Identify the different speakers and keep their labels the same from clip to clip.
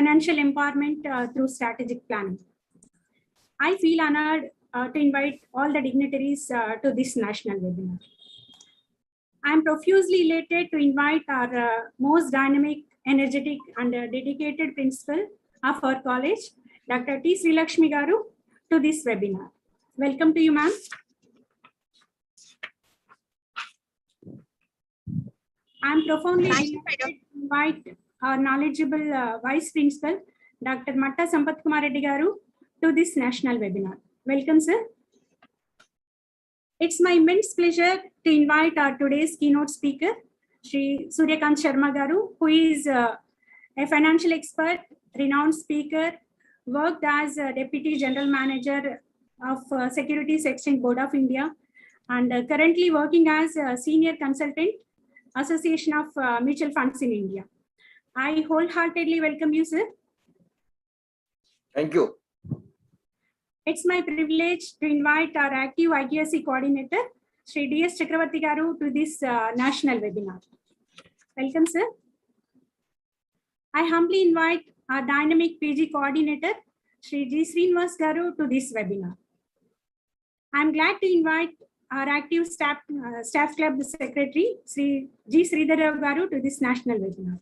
Speaker 1: financial empowerment through strategic planning. I feel honored to invite all the dignitaries to this national webinar. I am profusely elated to invite our most dynamic, energetic, and dedicated principal of our college, Dr. T. Srilakshmi Garu, to this webinar. Welcome to you, ma'am. I am profoundly delighted to invite our knowledgeable Vice Principal, Dr. Matta Sampath Kumar Reddy Garu, to this national webinar. Welcome, sir. It's my immense pleasure to invite our today's keynote speaker, Shri Suryakant Sharma Garu, who is a financial expert, renowned speaker, worked as a Deputy General Manager of Securities Exchange Board of India, and currently working as a Senior Consultant, Association of Mutual Funds in India. I wholeheartedly welcome you, sir.
Speaker 2: Thank you.
Speaker 1: It's my privilege to invite our active IQSC coordinator, Shri D.S. Chakravarti Garu, to this national webinar. Welcome, sir. I humbly invite our dynamic PG coordinator, Shri G. Srinivas Garu, to this webinar. I'm glad to invite our active staff club secretary, Sri G. Sridhar Garu, to this national webinar.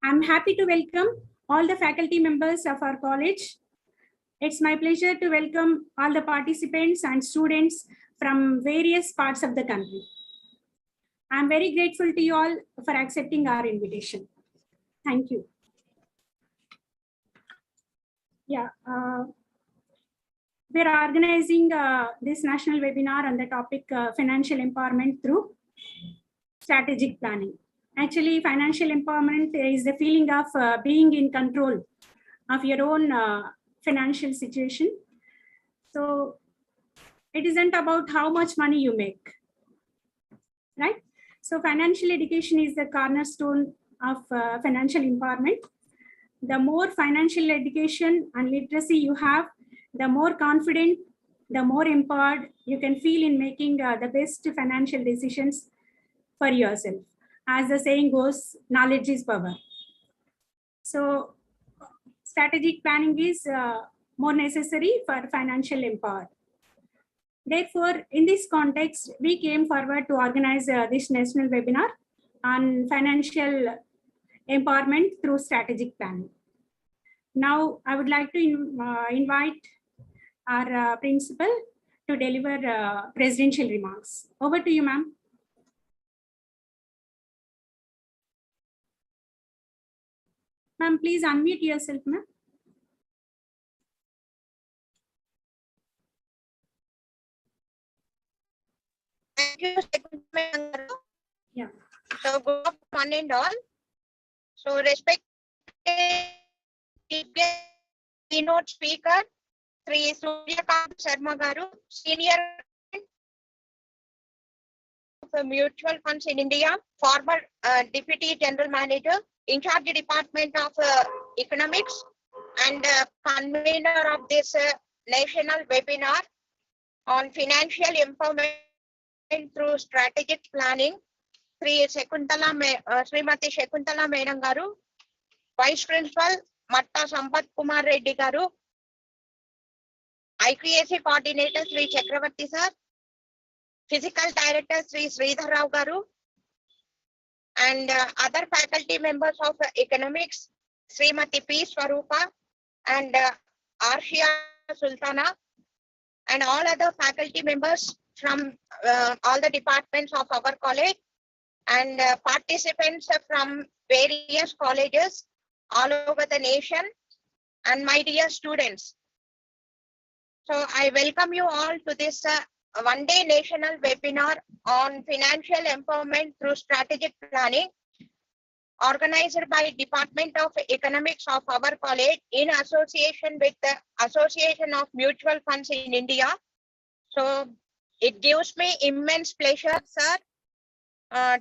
Speaker 1: I'm happy to welcome all the faculty members of our college. It's my pleasure to welcome all the participants and students from various parts of the country. I'm very grateful to you all for accepting our invitation. Thank you. Yeah. We're organizing this national webinar on the topic financial empowerment through strategic planning. Actually, financial empowerment is the feeling of being in control of your own financial situation. So it isn't about how much money you make, right? So financial education is the cornerstone of financial empowerment. The more financial education and literacy you have, the more confident, the more empowered you can feel in making the best financial decisions for yourself. As the saying goes, knowledge is power. So strategic planning is more necessary for financial empowerment. Therefore, in this context, we came forward to organize this national webinar on financial empowerment through strategic planning. Now, I would like to invite our principal to deliver presidential remarks. Over to you, ma'am. Ma'am, please unmute yourself, ma'am.
Speaker 3: Thank you, Secretary.
Speaker 1: Yeah.
Speaker 3: So, good one and all. So, respected keynote speaker, Sri Suryakant Sharma Garu, Senior of Mutual Funds in India, former Deputy General Manager, in charge Department of Economics, and convener of this national webinar on financial empowerment through strategic planning, Srimati Shakuntala Madam Garu, Vice Principal Matta Sampath Kumar Reddy Garu, IQSC Coordinator Sri Chakravarti Sir, Physical Director Sri Sridhar Rao Garu, and other faculty members of economics, Srimati P. Swarupa and Arshia Sultana, and all other faculty members from all the departments of our college, and participants from various colleges all over the nation, and my dear students. So I welcome you all to this one-day national webinar on financial empowerment through strategic planning, organized by Department of Economics of our college in association with the Association of Mutual Funds in India. So it gives me immense pleasure, sir,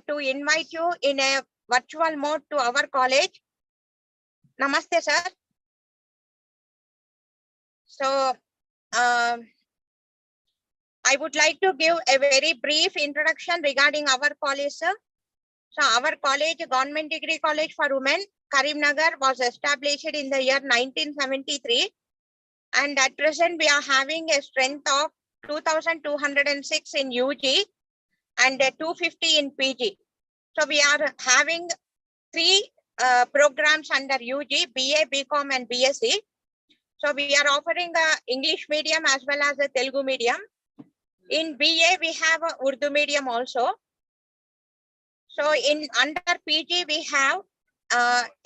Speaker 3: to invite you in a virtual mode to our college. Namaste, sir. So I would like to give a very brief introduction regarding our college, sir. So our college, Government Degree College for Women, Karimnagar, was established in the year 1973. And at present, we are having a strength of 2,206 in UG and 250 in PG. So we are having 3 programs under UG, BA, BCom and BSc. So we are offering English medium as well as a Telugu medium. In BA, we have Urdu medium also. So in under PG, we have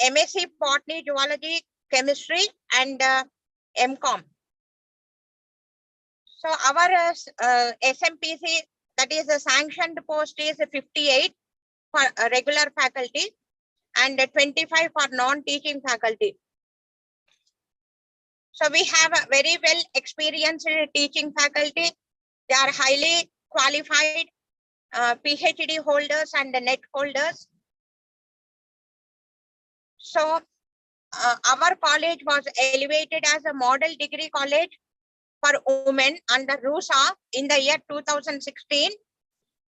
Speaker 3: MSc Botany, Zoology, Chemistry and MCom. So our SMPC, that is the sanctioned post, is 58 for regular faculty and 25 for non-teaching faculty. So we have a very well experienced teaching faculty. They are highly qualified PhD holders and net holders. So our college was elevated as a model degree college for women under RUSA in the year 2016.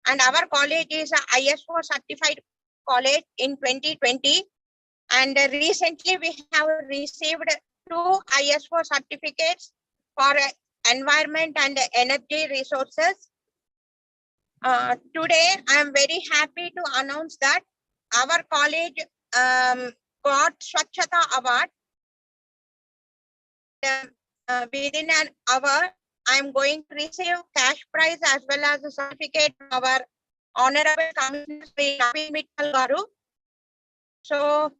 Speaker 3: And our college is a ISO certified college in 2020. And recently we have received 2 ISO certificates for environment and energy resources. Today, I am very happy to announce that our college got Swachhata Award. Within an hour, I am going to receive cash prize as well as a certificate from our Honorable Commissioner Sri Ravi Mittal Garu. So,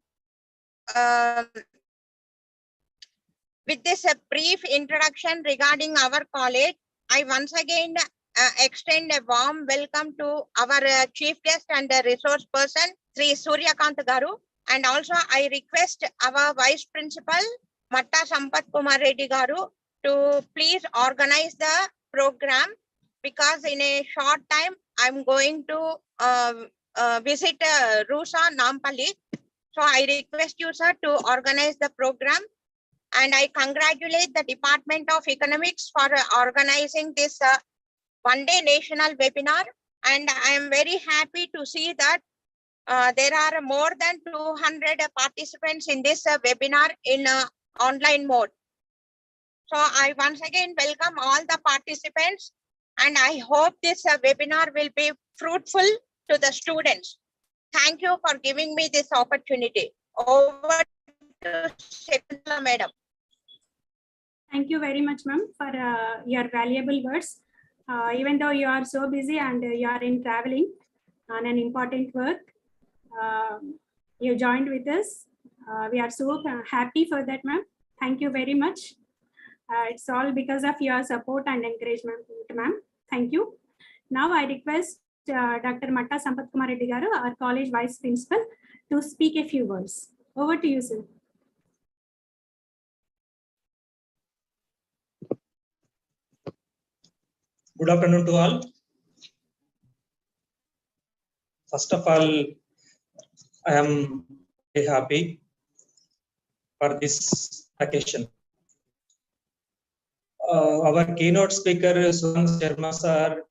Speaker 3: with this brief introduction regarding our college, I once again extend a warm welcome to our chief guest and resource person, Sri Suryakant Garu. And also I request our vice principal, Matta Sampath Kumar Reddy Garu, to please organize the program, because in a short time I'm going to visit Rusa Nampalli. So I request you, sir, to organize the program. And I congratulate the Department of Economics for organizing this one-day national webinar. And I am very happy to see that there are more than 200 participants in this webinar in online mode. So I once again welcome all the participants, and I hope this webinar will be fruitful to the students. Thank you for giving me this opportunity. Over to Shekula Madam.
Speaker 1: Thank you very much, ma'am, for your valuable words. Even though you are so busy and you are in traveling on an important work, you joined with us. We are so happy for that, ma'am. Thank you very much. It's all because of your support and encouragement, ma'am. Thank you. Now I request Dr. Matta Sampath Kumar Reddy Garu, our college vice principal, to speak a few words. Over to you, sir.
Speaker 4: Good afternoon to all. First of all, I am very happy for this occasion. Our keynote speaker, Suhan Sharma sir,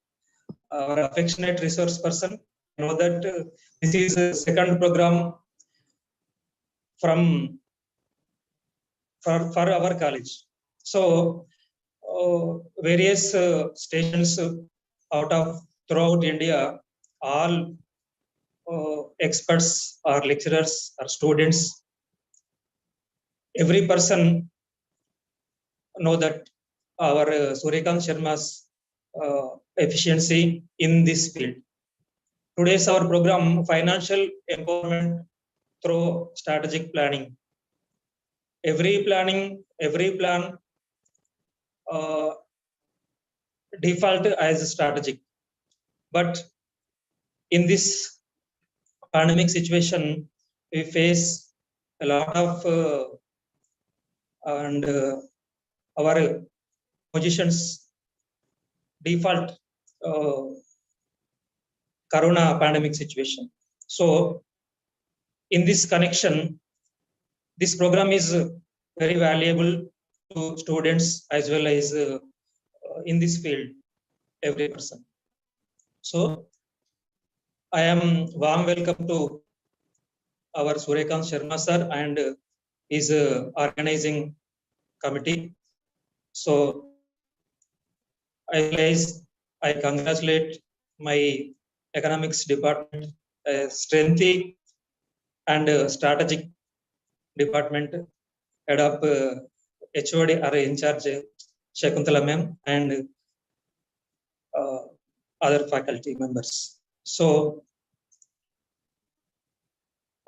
Speaker 4: our affectionate resource person, know that this is a second program for our college. So various stations throughout India, all experts or lecturers or students, every person know that our Suryakant Sharma's efficiency in this field. Today's our program, financial empowerment through strategic planning. Every plan default as strategic, but in this pandemic situation, we face a lot of our positions default corona pandemic situation. So in this connection, this program is very valuable to students as well as in this field, every person. So I am warm welcome to our Suryakant Sharma sir and his organizing committee. So I congratulate my economics department, strengthy and strategic department head of HOD are in charge Shakuntala ma'am and other faculty members. So,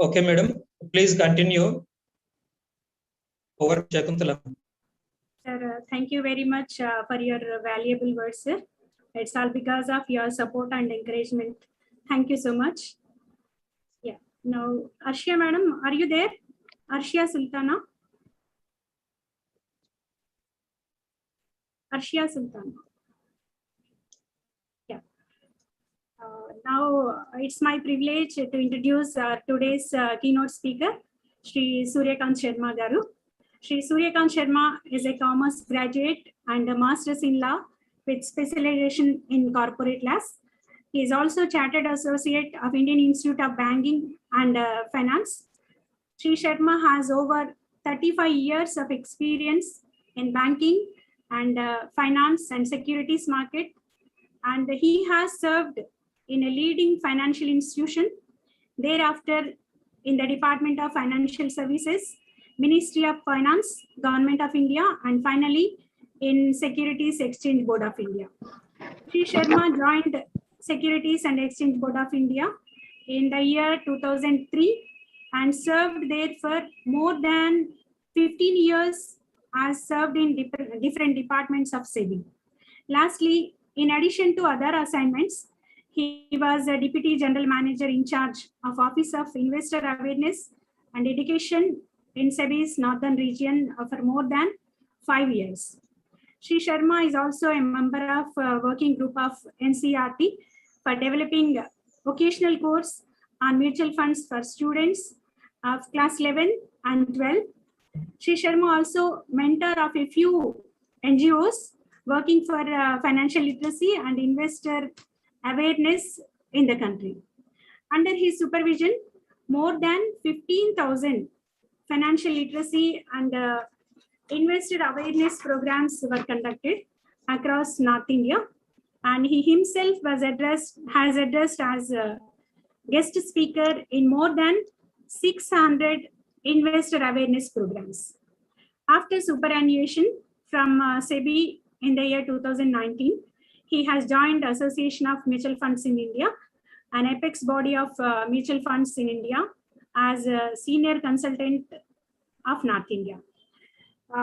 Speaker 4: okay, madam, please continue. Over Shakuntala.
Speaker 1: Sir, thank you very much for your valuable words, sir. It's all because of your support and encouragement. Thank you so much. Yeah. Now, Arshia madam, are you there? Arshia Sultana. Arshia Sultana. Yeah. Now, it's my privilege to introduce today's keynote speaker, Shri Suryakant Sharma Garu. Shri Suryakant Sharma is a commerce graduate and a master's in law with specialization in corporate laws. He is also Chartered Associate of Indian Institute of Banking and Finance. Shri Sharma has over 35 years of experience in banking and finance and securities market, and he has served in a leading financial institution, thereafter in the Department of Financial Services, Ministry of Finance, Government of India, and finally in Securities Exchange Board of India. Shri Sharma joined Securities and Exchange Board of India in the year 2003 and served there for more than 15 years as served in different departments of SEBI. Lastly, in addition to other assignments, he was a Deputy General Manager in charge of Office of Investor Awareness and Education in SEBI's Northern region for more than 5 years. Shri Sharma is also a member of working group of NCRT for developing vocational course on mutual funds for students of class 11 and 12. Shri Sharma also mentor of a few NGOs working for financial literacy and investor awareness in the country. Under his supervision, more than 15,000 financial literacy and investor awareness programs were conducted across North India, and he himself has addressed as a guest speaker in more than 600 investor awareness programs. After superannuation from SEBI in the year 2019, he has joined Association of Mutual Funds in India, an apex body of mutual funds in India, as a senior consultant of North India.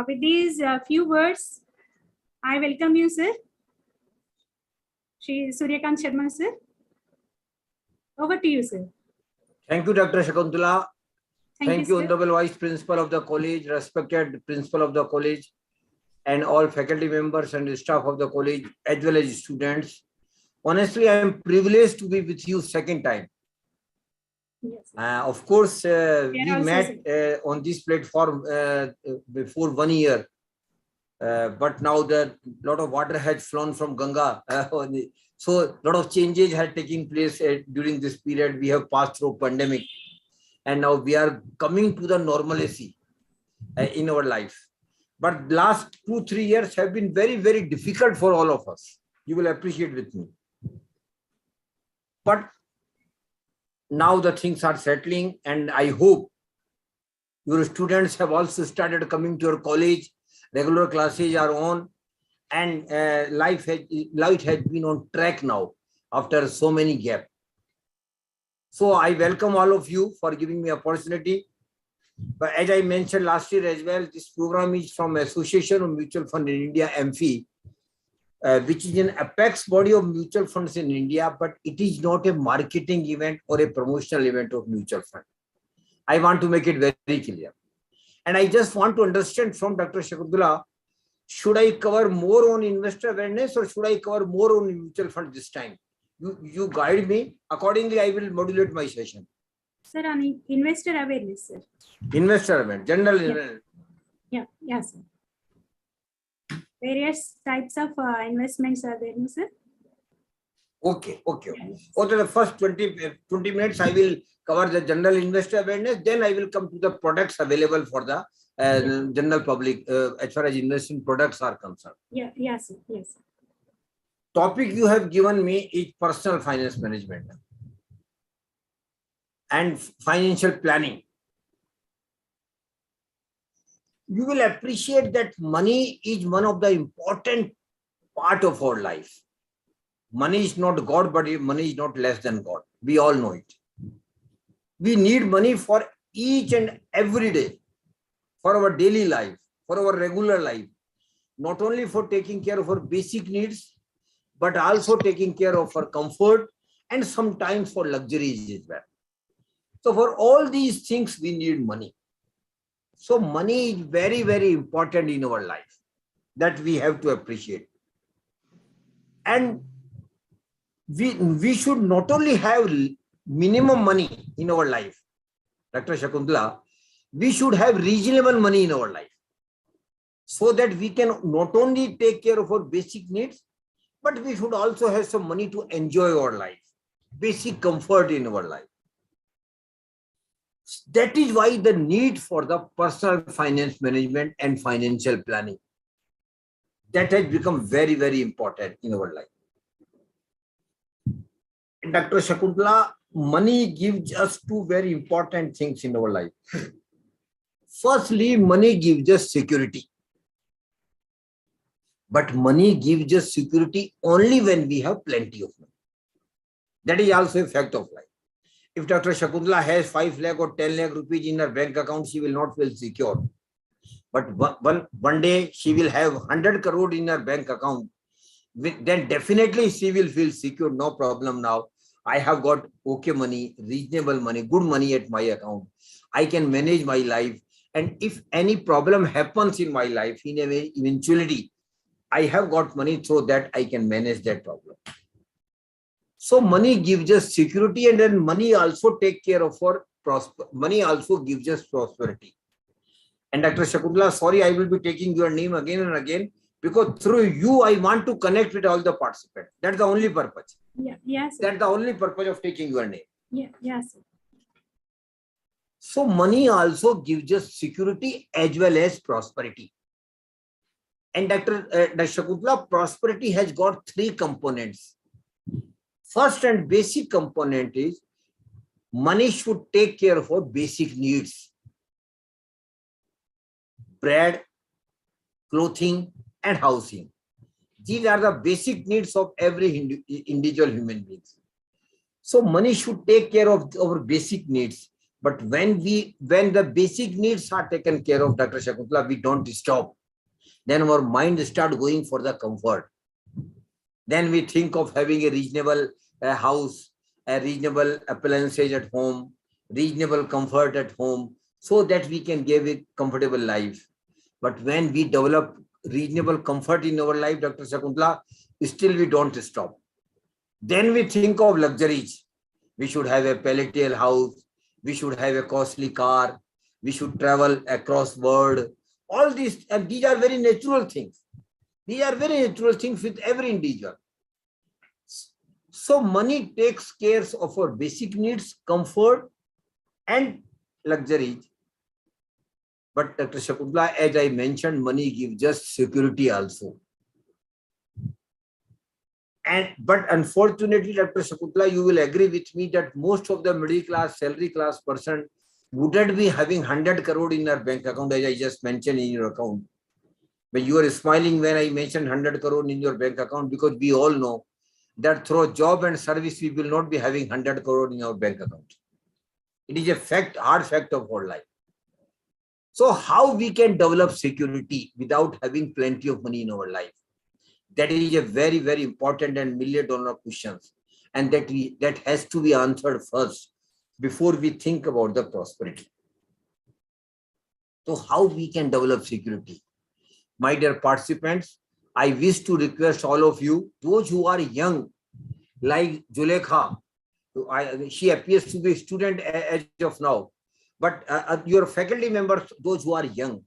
Speaker 1: With these few words, I welcome you, sir. Shri Suryakant Sharma, sir. Over to you, sir.
Speaker 2: Thank you, Dr. Shakuntala. Thank you,
Speaker 1: sir.
Speaker 2: Honorable Vice Principal of the college, respected Principal of the college, and all faculty members and staff of the college, as well as students. Honestly, I am privileged to be with you second time.
Speaker 1: Yes,
Speaker 2: Of course, we
Speaker 1: also,
Speaker 2: met on this platform before 1 year, but now that lot of water has flown from Ganga, so a lot of changes have taken place during this period. We have passed through pandemic, and now we are coming to the normalcy in our life. But last 2-3 years have been very, very difficult for all of us. You will appreciate with me. But now the things are settling, and I hope your students have also started coming to your college. Regular classes are on, and life has been on track now after so many gaps. So I welcome all of you for giving me opportunity. But as I mentioned last year as well, this program is from Association of Mutual Fund in India, Amfi, which is an apex body of mutual funds in India, but it is not a marketing event or a promotional event of mutual fund. I want to make it very clear. And I just want to understand from Dr. Shakuntala, should I cover more on investor awareness or should I cover more on mutual fund this time? You guide me. Accordingly, I will modulate my session.
Speaker 1: Sir, on investor awareness, sir.
Speaker 2: Investor awareness, general awareness.
Speaker 1: Yeah, yes, sir. Various types of investments are there, sir?
Speaker 2: Okay. Okay, the first 20 minutes I will cover the general investor awareness. Then I will come to the products available for the general public as far as investing products are concerned.
Speaker 1: Yes.
Speaker 2: Topic you have given me is personal finance management and financial planning. You will appreciate that money is one of the important part of our life. Money is not God, but money is not less than God. We all know it. We need money for each and every day, for our daily life, for our regular life, not only for taking care of our basic needs, but also taking care of our comfort and sometimes for luxuries as well. So for all these things, we need money. So money is very, very important in our life that we have to appreciate. And we should not only have minimum money in our life, Dr. Shakuntala, we should have reasonable money in our life so that we can not only take care of our basic needs, but we should also have some money to enjoy our life, basic comfort in our life. That is why the need for the personal finance management and financial planning, that has become very, very important in our life. Dr. Shakuntala, money gives us two very important things in our life. Firstly, money gives us security. But money gives us security only when we have plenty of money. That is also a fact of life. If Dr. Shakuntala has 5 lakh or 10 lakh rupees in her bank account, she will not feel secure. But one day she will have 100 crore in her bank account. Then definitely she will feel secure. No problem now. I have got okay money, reasonable money, good money at my account. I can manage my life. And if any problem happens in my life, in a way, eventuality, I have got money so that I can manage that problem. So money gives us security, and then money also take care of our money also gives us prosperity. And Dr. Shakuntala, sorry, I will be taking your name again and again, because through you, I want to connect with all the participants. That's the only purpose.
Speaker 1: Yes.
Speaker 2: That's the only purpose of taking your name.
Speaker 1: Yes.
Speaker 2: So money also gives us security as well as prosperity. And Dr. Shakuntala, prosperity has got 3 components. First and basic component is money should take care of our basic needs. Bread, clothing, and housing. These are the basic needs of every individual human being. So money should take care of our basic needs. But when the basic needs are taken care of, Dr. Shakuntala, we don't stop. Then our mind starts going for the comfort. Then we think of having a reasonable house, a reasonable appliances at home, reasonable comfort at home, so that we can give a comfortable life. But when we develop reasonable comfort in our life, Dr. Shakuntala, still we don't stop. Then we think of luxuries. We should have a palatial house. We should have a costly car. We should travel across world. All these, and these are very natural things. These are very natural things with every individual. So money takes care of our basic needs, comfort, and luxuries. But Dr. Shakuntala, as I mentioned, money gives us security also. But unfortunately, Dr. Shakuntala, you will agree with me that most of the middle class, salary class person wouldn't be having 100 crore in their bank account, as I just mentioned in your account. But you are smiling when I mentioned 100 crore in your bank account, because we all know that through job and service, we will not be having 100 crore in our bank account. It is a fact, hard fact of our life. So how we can develop security without having plenty of money in our life? That is a very, very important and million-dollar question. And that has to be answered first before we think about the prosperity. So how we can develop security? My dear participants, I wish to request all of you, those who are young, like Julekha, she appears to be a student as of now, but your faculty members, those who are young,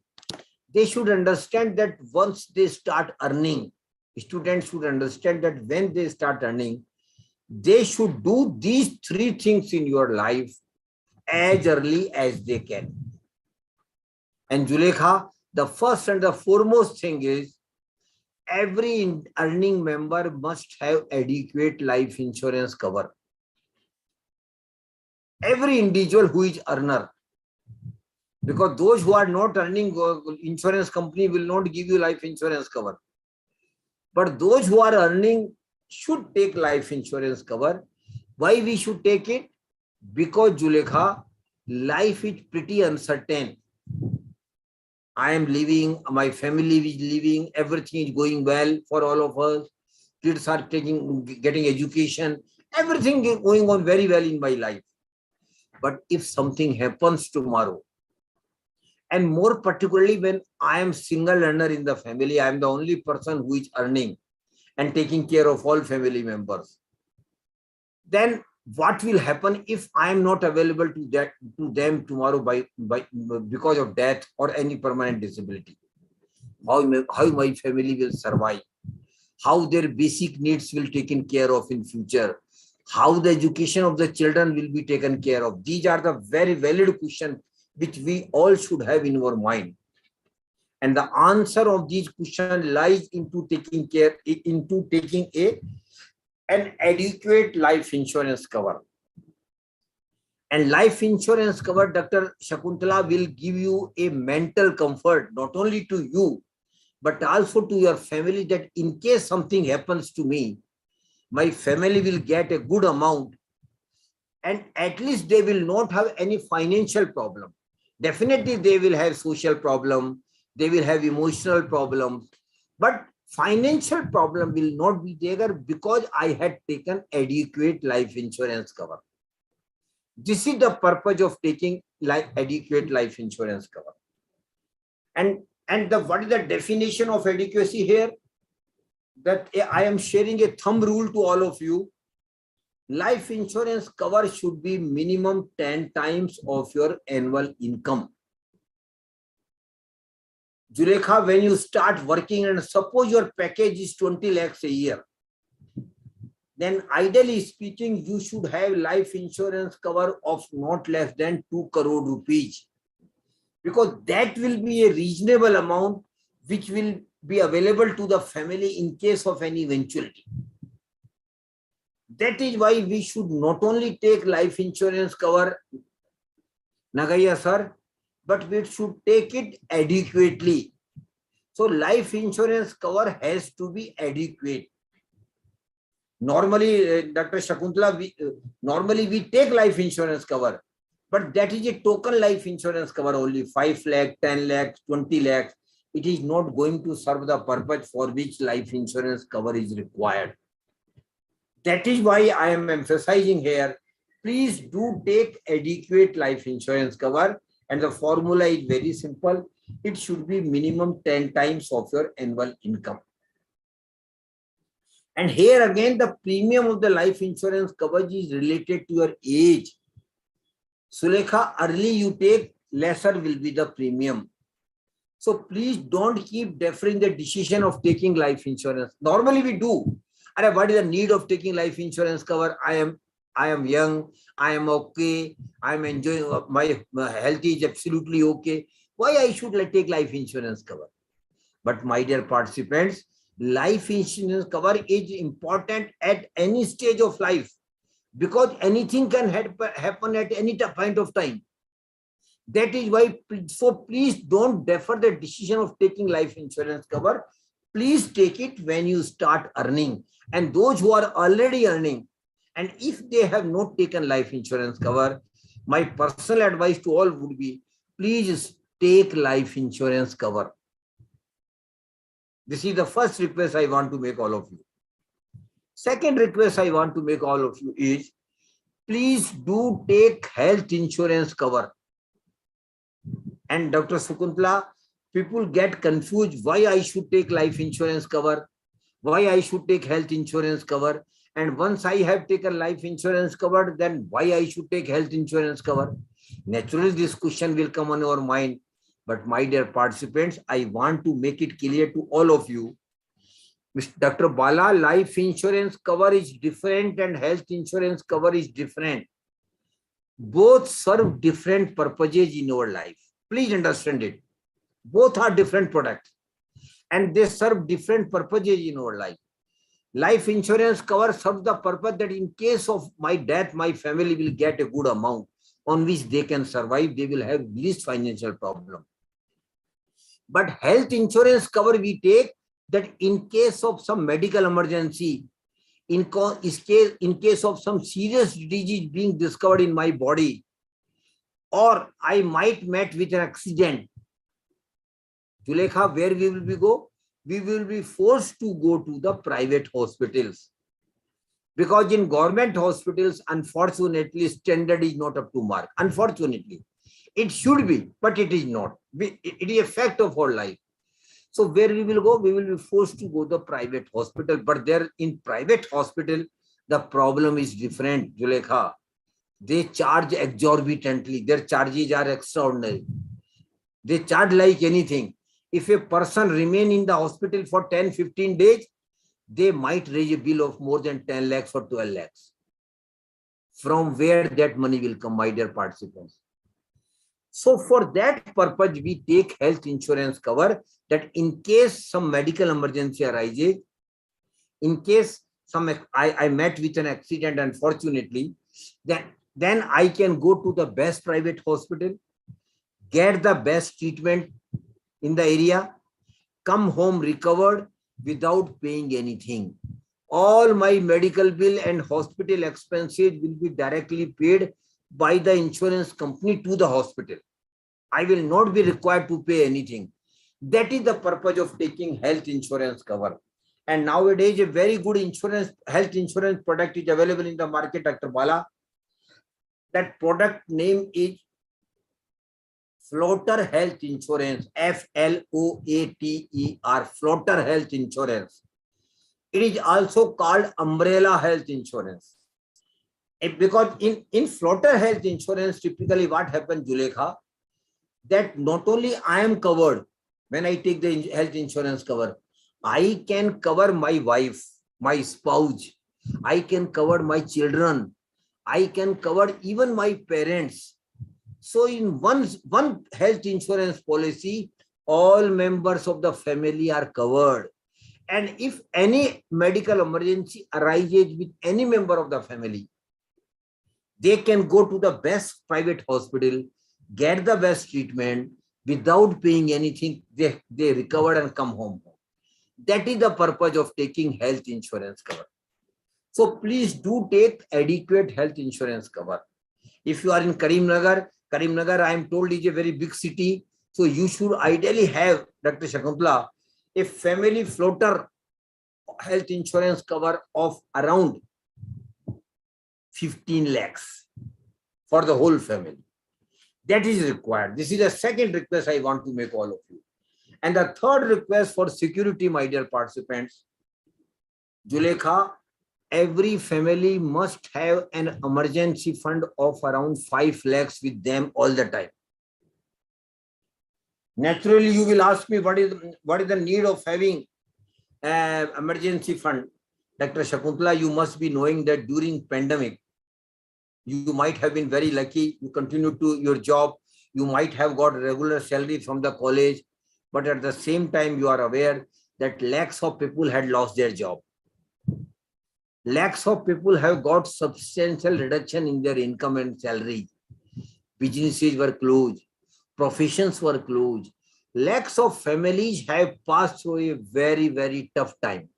Speaker 2: they should understand that once they start earning, students should understand that when they start earning, they should do these three things in your life as early as they can. And Zulekha, the first and the foremost thing is every earning member must have adequate life insurance cover. Every individual who is earner, because those who are not earning, insurance company will not give you life insurance cover. But those who are earning should take life insurance cover. Why we should take it? Because Zulekha, life is pretty uncertain. I am living, my family is living, everything is going well for all of us. Kids are getting education, everything is going on very well in my life. But if something happens tomorrow, and more particularly when I am single earner in the family, I am the only person who is earning and taking care of all family members, then what will happen if I am not available to them tomorrow because of death or any permanent disability? How my family will survive? How their basic needs will be taken care of in future? How the education of the children will be taken care of? These are the very valid questions which we all should have in our mind. And the answer of these questions lies into taking an adequate life insurance cover. And life insurance cover, Dr. Shakuntala, will give you a mental comfort, not only to you, but also to your family, that in case something happens to me, my family will get a good amount, and at least they will not have any financial problem. Definitely they will have social problem, they will have emotional problems, but financial problem will not be there because I had taken adequate life insurance cover. This is the purpose of taking adequate life insurance cover. And what is the definition of adequacy here? That I am sharing a thumb rule to all of you. Life insurance cover should be minimum 10 times of your annual income. Zulekha, when you start working and suppose your package is 20 lakhs a year, then ideally speaking, you should have life insurance cover of not less than 2 crore rupees, because that will be a reasonable amount which will be available to the family in case of any eventuality. That is why we should not only take life insurance cover, Nagaya sir, but we should take it adequately. So life insurance cover has to be adequate. Normally, Dr. Shakuntala, normally we take life insurance cover, but that is a token life insurance cover only, 5 lakh, 10 lakhs, 20 lakhs. It is not going to serve the purpose for which life insurance cover is required. That is why I am emphasizing here, please do take adequate life insurance cover, and the formula is very simple. It should be minimum 10 times of your annual income. And here again, the premium of the life insurance coverage is related to your age. Sulekha, early you take, lesser will be the premium. So please don't keep deferring the decision of taking life insurance. Normally we do. What is the need of taking life insurance cover? I am young, I am okay, I am enjoying, my health is absolutely okay. Why I should take life insurance cover? But my dear participants, life insurance cover is important at any stage of life, because anything can happen at any point of time. That is why, so please don't defer the decision of taking life insurance cover. Please take it when you start earning. And those who are already earning, and if they have not taken life insurance cover, my personal advice to all would be, please take life insurance cover. This is the first request I want to make all of you. Second request I want to make all of you is, please do take health insurance cover. And Dr. Shakuntala, people get confused why I should take life insurance cover, why I should take health insurance cover. And once I have taken life insurance cover, then why I should take health insurance cover? Naturally, this question will come on your mind. But my dear participants, I want to make it clear to all of you. Dr. Bala, life insurance cover is different and health insurance cover is different. Both serve different purposes in our life. Please understand it. Both are different products and they serve different purposes in our life. Life insurance cover serves the purpose that in case of my death, my family will get a good amount on which they can survive. They will have least financial problem. But health insurance cover we take that in case of some medical emergency, in case of some serious disease being discovered in my body, or I might met with an accident. Julekha, where we will be go? We will be forced to go to the private hospitals. Because in government hospitals, unfortunately, standard is not up to mark. Unfortunately, it should be, but it is not. It is a fact of our life. So where we will go? We will be forced to go to the private hospital. But there in private hospital, the problem is different, Julekha. They charge exorbitantly. Their charges are extraordinary. They charge like anything. If a person remain in the hospital for 10-15 days, they might raise a bill of more than 10 lakhs or 12 lakhs. From where that money will come, my dear participants? So for that purpose, we take health insurance cover that in case some medical emergency arises, in case I met with an accident, unfortunately, then I can go to the best private hospital, get the best treatment in the area, come home recovered without paying anything. All my medical bill and hospital expenses will be directly paid by the insurance company to the hospital. I will not be required to pay anything. That is the purpose of taking health insurance cover. And nowadays, a very good health insurance product is available in the market, Dr. Bala. That product name is Floater Health Insurance, FLOATER, Floater Health Insurance. It is also called Umbrella Health Insurance. Because in Floater Health Insurance, typically what happens, Julekha, that not only I am covered when I take the health insurance cover, I can cover my wife, my spouse, I can cover my children, I can cover even my parents. So in one health insurance policy, all members of the family are covered. And if any medical emergency arises with any member of the family, they can go to the best private hospital, get the best treatment without paying anything. They recover and come home. That is the purpose of taking health insurance cover. So please do take adequate health insurance cover. If you are in Karimnagar, I am told is a very big city. So you should ideally have, Dr. Shakuntala, a family floater health insurance cover of around 15 lakhs for the whole family. That is required. This is the second request I want to make all of you. And the third request for security, my dear participants, Julekha, every family must have an emergency fund of around 5 lakhs with them all the time. Naturally, you will ask me what is the need of having an emergency fund. Dr. Shakuntala, you must be knowing that during pandemic, you might have been very lucky. You continue to your job. You might have got regular salary from the college, but at the same time, you are aware that lakhs of people had lost their job. Lakhs of people have got substantial reduction in their income and salary. Businesses were closed. Professions were closed. Lakhs of families have passed through a very, very tough time.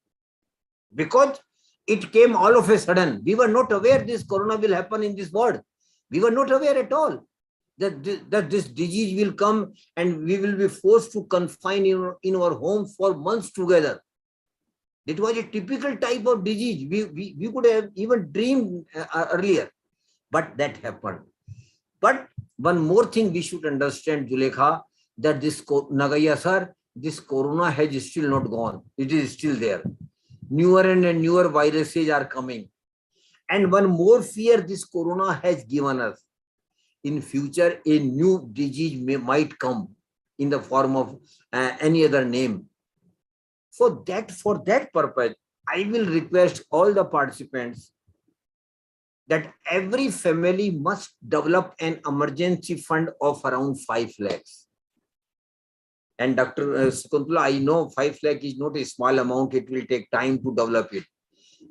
Speaker 2: Because it came all of a sudden. We were not aware this corona will happen in this world. We were not aware at all that this disease will come and we will be forced to confine in our home for months together. It was a typical type of disease. We could have even dreamed earlier, but that happened. But one more thing we should understand, Julekha, that this Nagaya sir, this corona has still not gone. It is still there. Newer and newer viruses are coming. And one more fear this corona has given us. In future, a new disease might come in the form of any other name. For that purpose, I will request all the participants that every family must develop an emergency fund of around 5 lakhs. And Dr. Shakuntala, I know 5 lakh is not a small amount. It will take time to develop it.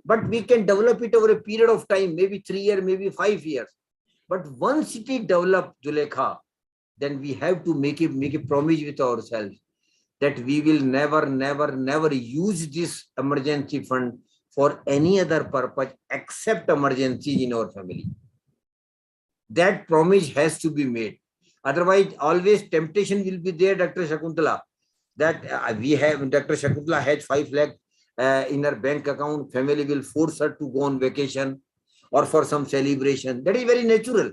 Speaker 2: But we can develop it over a period of time, maybe 3 years, maybe 5 years. But once it is developed, Zulekha, then we have to make a promise with ourselves that we will never use this emergency fund for any other purpose except emergencies in our family. That promise has to be made. Otherwise, always temptation will be there, Dr. Shakuntala, that Dr. Shakuntala has 5 lakh in her bank account. Family will force her to go on vacation or for some celebration. That is very natural.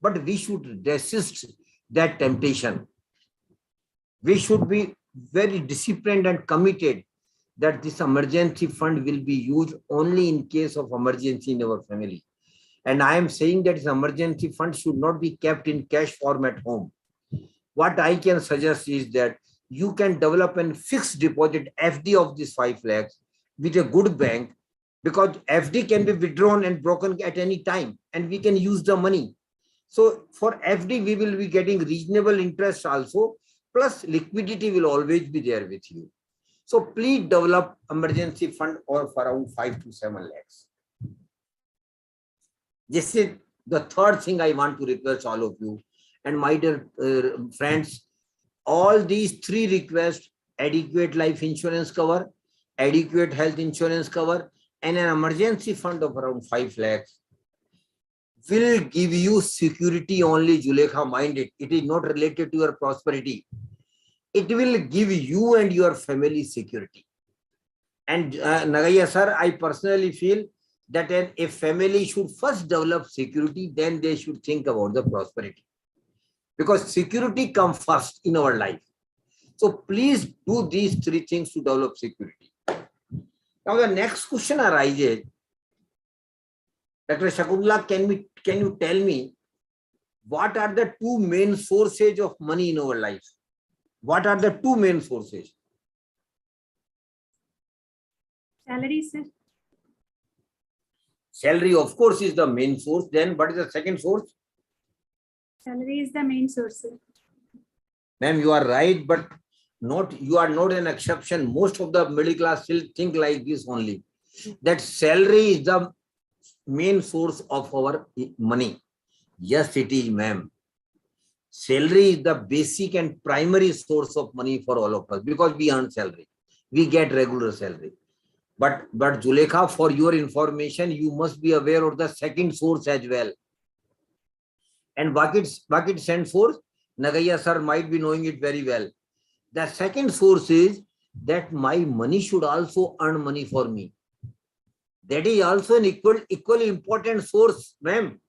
Speaker 2: But we should resist that temptation. We should be very disciplined and committed that this emergency fund will be used only in case of emergency in our family. And I am saying that this emergency fund should not be kept in cash form at home. What I can suggest is that you can develop a fixed deposit FD of this 5 lakhs with a good bank, because FD can be withdrawn and broken at any time and we can use the money. So for FD, we will be getting reasonable interest also, plus liquidity will always be there with you. So please develop emergency fund or for around 5 to 7 lakhs. This is the third thing I want to request all of you. And my dear friends, all these 3 requests, adequate life insurance cover, adequate health insurance cover, and an emergency fund of around 5 lakhs, will give you security only, Zulekha, mind it. It is not related to your prosperity. It will give you and your family security. And Nagaya sir, I personally feel that a family should first develop security, then they should think about the prosperity. Because security comes first in our life. So please do these 3 things to develop security. Now the next question arises, Dr. Shakuntala, can you tell me what are the 2 main sources of money in our life? What are the 2 main sources?
Speaker 1: Salary, sir.
Speaker 2: Salary, of course, is the main source. Then what is the second source?
Speaker 1: Salary is the main source, sir.
Speaker 2: Ma'am, you are right, but you are not an exception. Most of the middle class still think like this only. That salary is the main source of our money. Yes, it is, ma'am. Salary is the basic and primary source of money for all of us because we earn salary. We get regular salary. But Zulekha, for your information, you must be aware of the second source as well. And what it stands for? Nagaya sir might be knowing it very well. The second source is that my money should also earn money for me. That is also an equally important source, ma'am.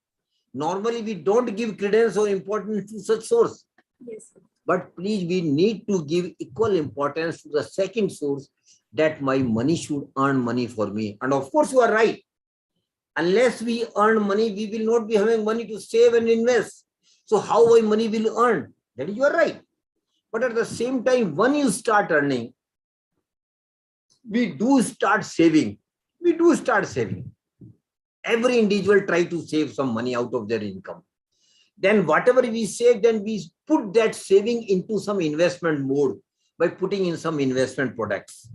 Speaker 2: Normally, we don't give credence or importance to such source.
Speaker 1: Yes, sir.
Speaker 2: But please, we need to give equal importance to the second source, that my money should earn money for me. And of course, you are right. Unless we earn money, we will not be having money to save and invest. So how my money will earn? That is, you are right. But at the same time, when you start earning, we do start saving. We do start saving. Every individual try to save some money out of their income. Then whatever we save, then we put that saving into some investment mode by putting in some investment products.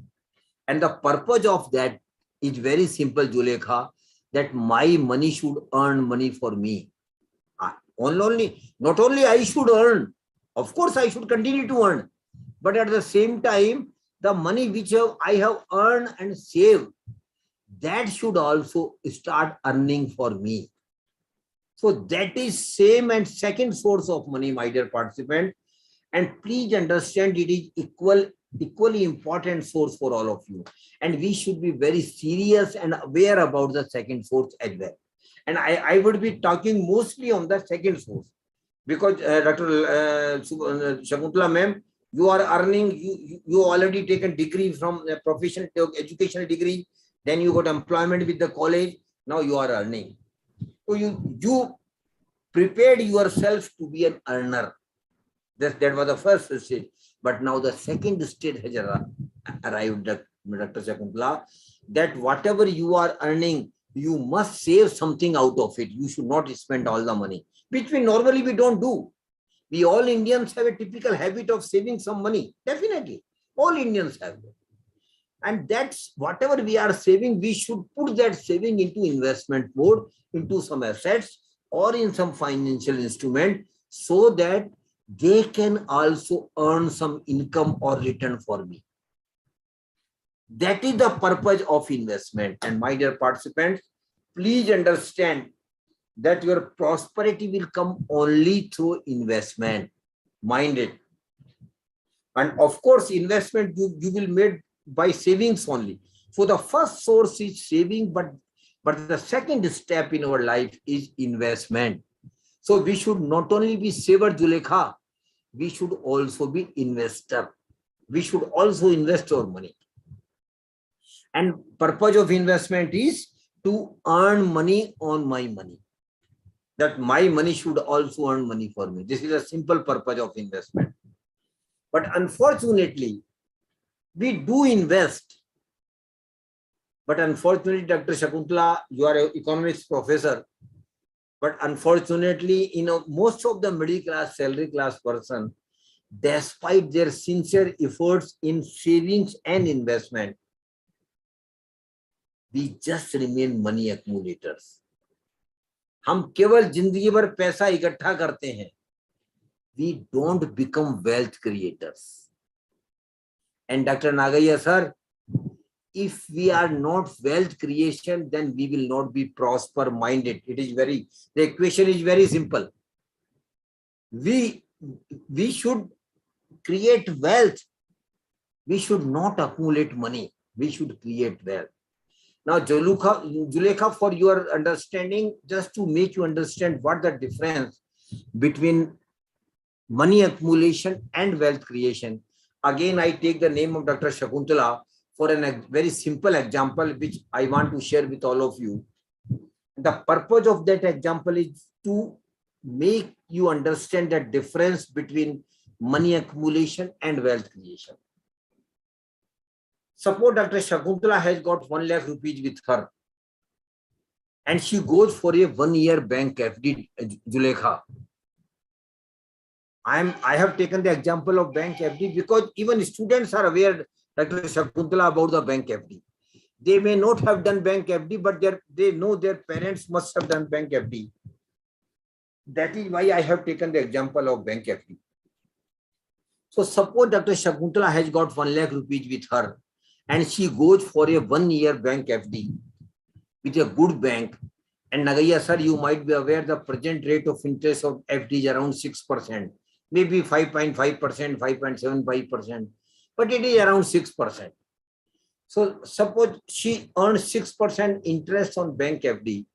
Speaker 2: And the purpose of that is very simple, Zulekha, that my money should earn money for me. Not only I should earn, of course I should continue to earn, but at the same time, the money which I have earned and saved, that should also start earning for me. So that is same and second source of money, my dear participant. And please understand, it is equally important source for all of you. And we should be very serious and aware about the second source as well. And I would be talking mostly on the second source. Because Dr. Shakuntala ma'am, you are earning, you already taken degree from a professional educational degree, then you got employment with the college, now you are earning. So you prepared yourself to be an earner. That was the first stage. But now the second stage has arrived, Dr. Shakuntala, that whatever you are earning, you must save something out of it. You should not spend all the money, which we normally don't do. We all Indians have a typical habit of saving some money. Definitely, all Indians have it. And that's whatever we are saving, we should put that saving into investment mode, into some assets or in some financial instrument, so that they can also earn some income or return for me. That is the purpose of investment. And my dear participants, please understand that your prosperity will come only through investment. Mind it. And of course, investment you will make by savings only. So the first source is saving, but the second step in our life is investment. So we should not only be saver, Zulekha, we should also be investor. We should also invest our money. And purpose of investment is to earn money on my money. That my money should also earn money for me. This is a simple purpose of investment. But unfortunately, we do invest. But unfortunately, Dr. Shakuntala, you are an economics professor. But unfortunately, most of the middle class, salary class person, despite their sincere efforts in savings and investment, we just remain money accumulators. हम केवल जिंदगी भर पैसा इकट्ठा करते हैं. We don't become wealth creators. And Dr. Nagaya sir, if we are not wealth creation, then we will not be prosper minded. The equation is very simple. We should create wealth. We should not accumulate money. We should create wealth. Now, Zulekha, for your understanding, just to make you understand what the difference between money accumulation and wealth creation. Again, I take the name of Dr. Shakuntala for a very simple example, which I want to share with all of you. The purpose of that example is to make you understand the difference between money accumulation and wealth creation. Suppose Dr. Shakuntala has got 1 lakh rupees with her and she goes for a 1-year bank FD, Zulekha. I have taken the example of bank FD because even students are aware, Dr. Shakuntala, about the bank FD. They may not have done bank FD, but they know their parents must have done bank FD. That is why I have taken the example of bank FD. So suppose Dr. Shakuntala has got 1 lakh rupees with her and she goes for a 1-year bank FD with a good bank. And Nagaya sir, you might be aware the present rate of interest of FD is around 6%, maybe 5.5%, 5.75%, but it is around 6%. So suppose she earns 6% interest on bank FD.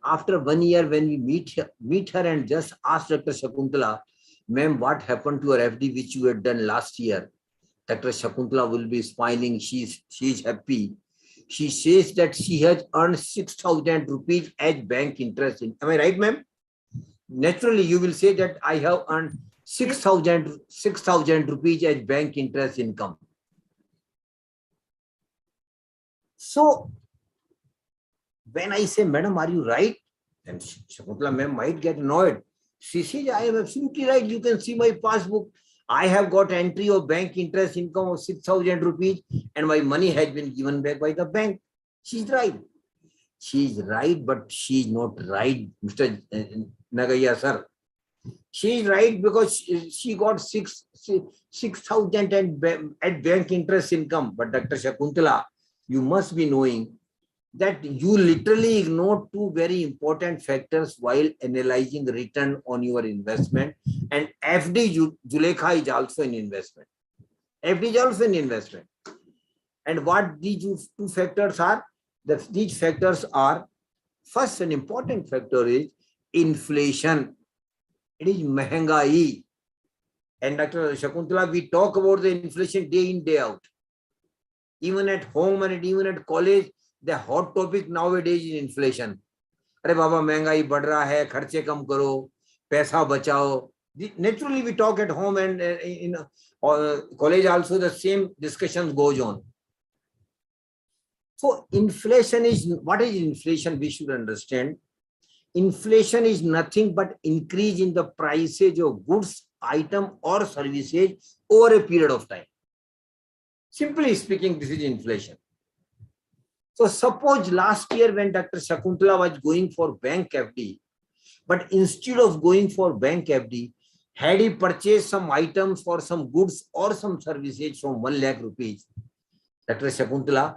Speaker 2: After 1 year, when we meet her and just ask Dr. Shakuntala, ma'am, what happened to your FD which you had done last year? Dr. Shakuntala will be smiling. She is happy. She says that she has earned 6,000 rupees as bank interest. Am I right, ma'am? Naturally, you will say that I have earned 6,000 rupees as bank interest income. So, when I say, madam, are you right? Then Shakuntala ma'am might get annoyed. She says, I am absolutely right. You can see my passbook. I have got entry of bank interest income of 6,000 rupees and my money has been given back by the bank. She's right. She's right, but she's not right, Mr. Nagaya sir. She's right because she got 6,000 at bank interest income. But Dr. Shakuntala, you must be knowing that you literally ignore 2 very important factors while analyzing the return on your investment. And FD, Zulekha, is also an investment. FD is also an investment. And what these 2 factors are? These factors are, first, an important factor is inflation. It is mehengai. And Dr. Shakuntala, we talk about the inflation day in, day out. Even at home and even at college, the hot topic nowadays is inflation. अरे बाबा महंगाई बढ़ रहा है, खर्चे कम करो, पैसा बचाओ. Naturally, we talk at home and in college also the same discussions goes on. So inflation is, what is inflation? We should understand. Inflation is nothing but increase in the prices of goods, item or services over a period of time. Simply speaking, this is inflation. So suppose last year when Dr. Shakuntala was going for bank FD, but instead of going for bank FD, had he purchased some items for some goods or some services from 1 lakh rupees, Dr. Shakuntala,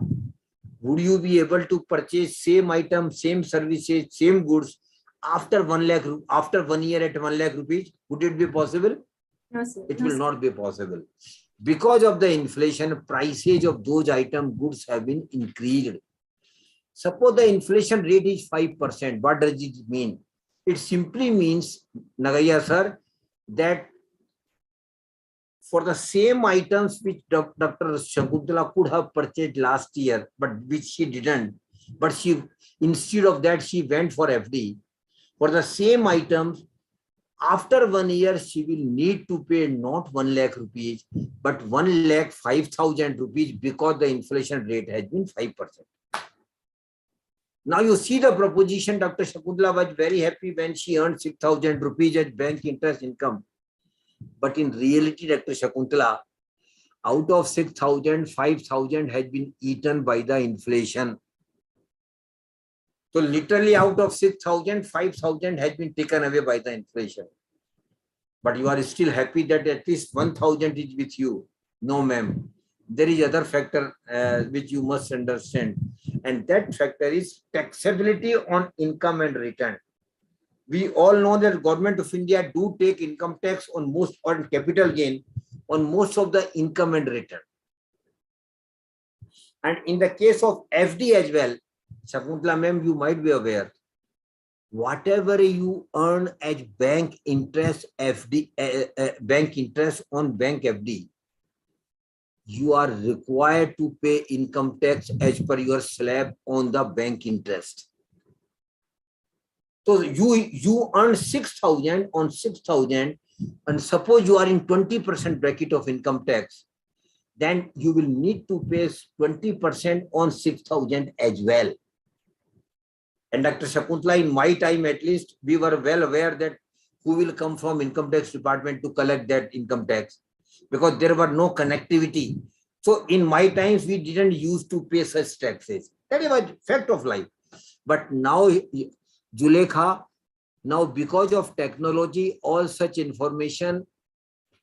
Speaker 2: would you be able to purchase same items, same services, same goods after 1 lakh, after 1 year at 1 lakh rupees? Would it be possible?
Speaker 1: No, sir.
Speaker 2: It
Speaker 1: No,
Speaker 2: will
Speaker 1: sir.
Speaker 2: not be possible. Because of the inflation, prices of those item goods have been increased. Suppose the inflation rate is 5%. What does it mean? It simply means, Nagaya sir, that for the same items which Dr. Shakuntala could have purchased last year, but which she didn't, but she, instead of that, she went for FD. For the same items, after 1 year, she will need to pay not 1 lakh rupees, but 1,05,000 rupees because the inflation rate has been 5%. Now you see the proposition. Dr. Shakuntala was very happy when she earned 6,000 rupees as bank interest income. But in reality, Dr. Shakuntala, out of 6,000, 5,000 has been eaten by the inflation. So literally out of 6,000, 5,000 has been taken away by the inflation. But you are still happy that at least 1,000 is with you. No, ma'am. There is other factor which you must understand. And that factor is taxability on income and return. We all know that Government of India do take income tax on most, on capital gain, on most of the income and return. And in the case of FD as well, Shakuntala ma'am, you might be aware, whatever you earn as bank interest FD, bank interest on bank FD, you are required to pay income tax as per your slab on the bank interest. So you earn 6,000 on 6,000, and suppose you are in 20% bracket of income tax, then you will need to pay 20% on 6,000 as well. And Dr. Shakuntala, in my time at least, we were well aware that who will come from income tax department to collect that income tax, because there were no connectivity. So in my times, we didn't used to pay such taxes. That is a fact of life. But now, Julekha, now because of technology, all such information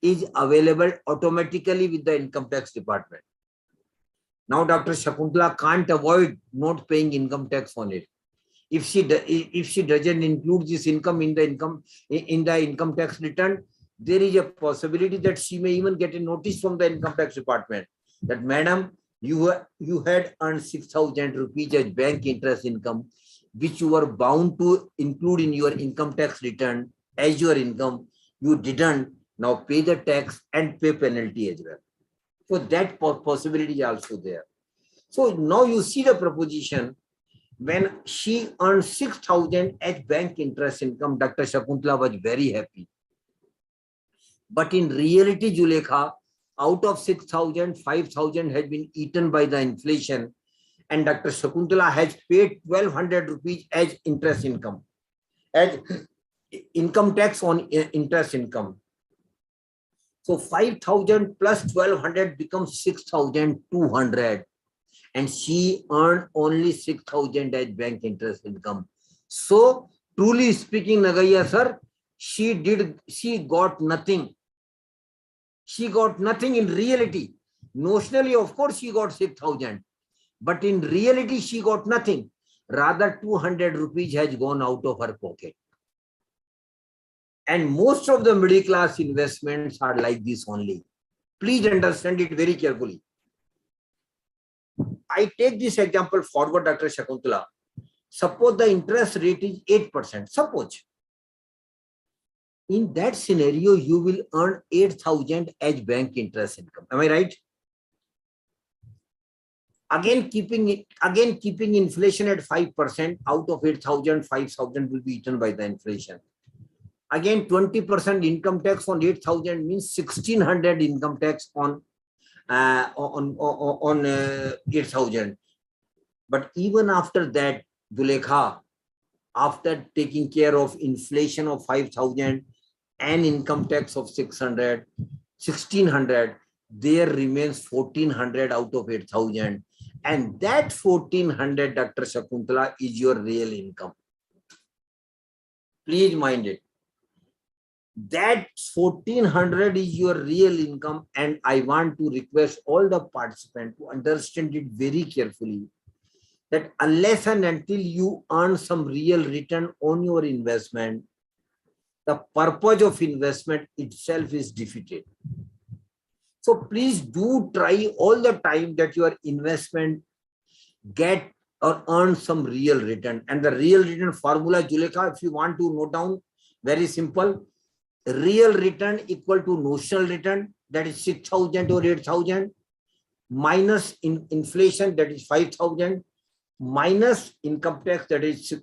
Speaker 2: is available automatically with the income tax department. Now Dr. Shakuntala can't avoid not paying income tax on it. If she doesn't include this income in the income tax return, there is a possibility that she may even get a notice from the income tax department that, madam, you had earned 6,000 rupees as bank interest income, which you were bound to include in your income tax return as your income. You didn't. Now pay the tax and pay penalty as well. So that possibility is also there. So now you see the proposition. When she earned 6,000 as bank interest income, Dr. Shakuntala was very happy. But in reality, Julekha, out of 6,000, 5,000 has been eaten by the inflation, and Dr. Shakuntala has paid 1,200 rupees as interest income, as income tax on interest income. So 5,000 plus 1,200 becomes 6,200. And she earned only 6,000 as bank interest income. So truly speaking, Nagaya sir, she got nothing. She got nothing in reality. Notionally, of course, she got 6,000. But in reality, she got nothing. Rather, 200 rupees has gone out of her pocket. And most of the middle class investments are like this only. Please understand it very carefully. I take this example forward, Dr. Shakuntala. Suppose the interest rate is 8%. Suppose. In that scenario, you will earn 8,000 as bank interest income. Am I right? Again, keeping inflation at 5%, out of 8,000, 5,000 will be eaten by the inflation. Again, 20% income tax on 8,000 means 1,600 income tax on 8,000. But even after that, Zulekha, after taking care of inflation of 5,000 and income tax of 600, 1,600, there remains 1,400 out of 8,000. And that 1,400, Dr. Shakuntala, is your real income. Please mind it. That 1,400 is your real income. And I want to request all the participants to understand it very carefully, that unless and until you earn some real return on your investment, the purpose of investment itself is defeated. So please do try all the time that your investment get or earn some real return. And the real return formula, Zulekha, if you want to note down, very simple. Real return equal to notional return, that is 6,000 or 8,000, minus inflation, that is 5,000, minus income tax, that is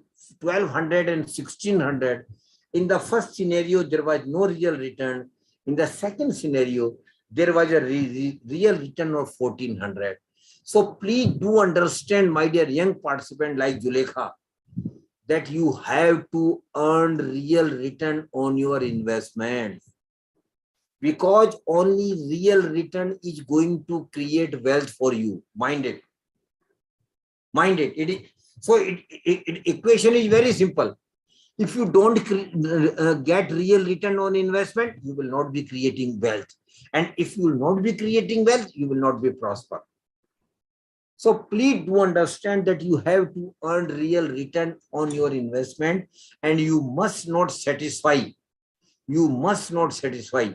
Speaker 2: 1,200 and 1,600. In the first scenario, there was no real return. In the second scenario, there was a real return of 1,400. So please do understand, my dear young participant like Zulekha, that you have to earn real return on your investment, because only real return is going to create wealth for you. Mind it. Mind it. Equation is very simple. If you don't get real return on investment, you will not be creating wealth. And if you will not be creating wealth, you will not be prosper. So please do understand that you have to earn real return on your investment, and you must not satisfy. You must not satisfy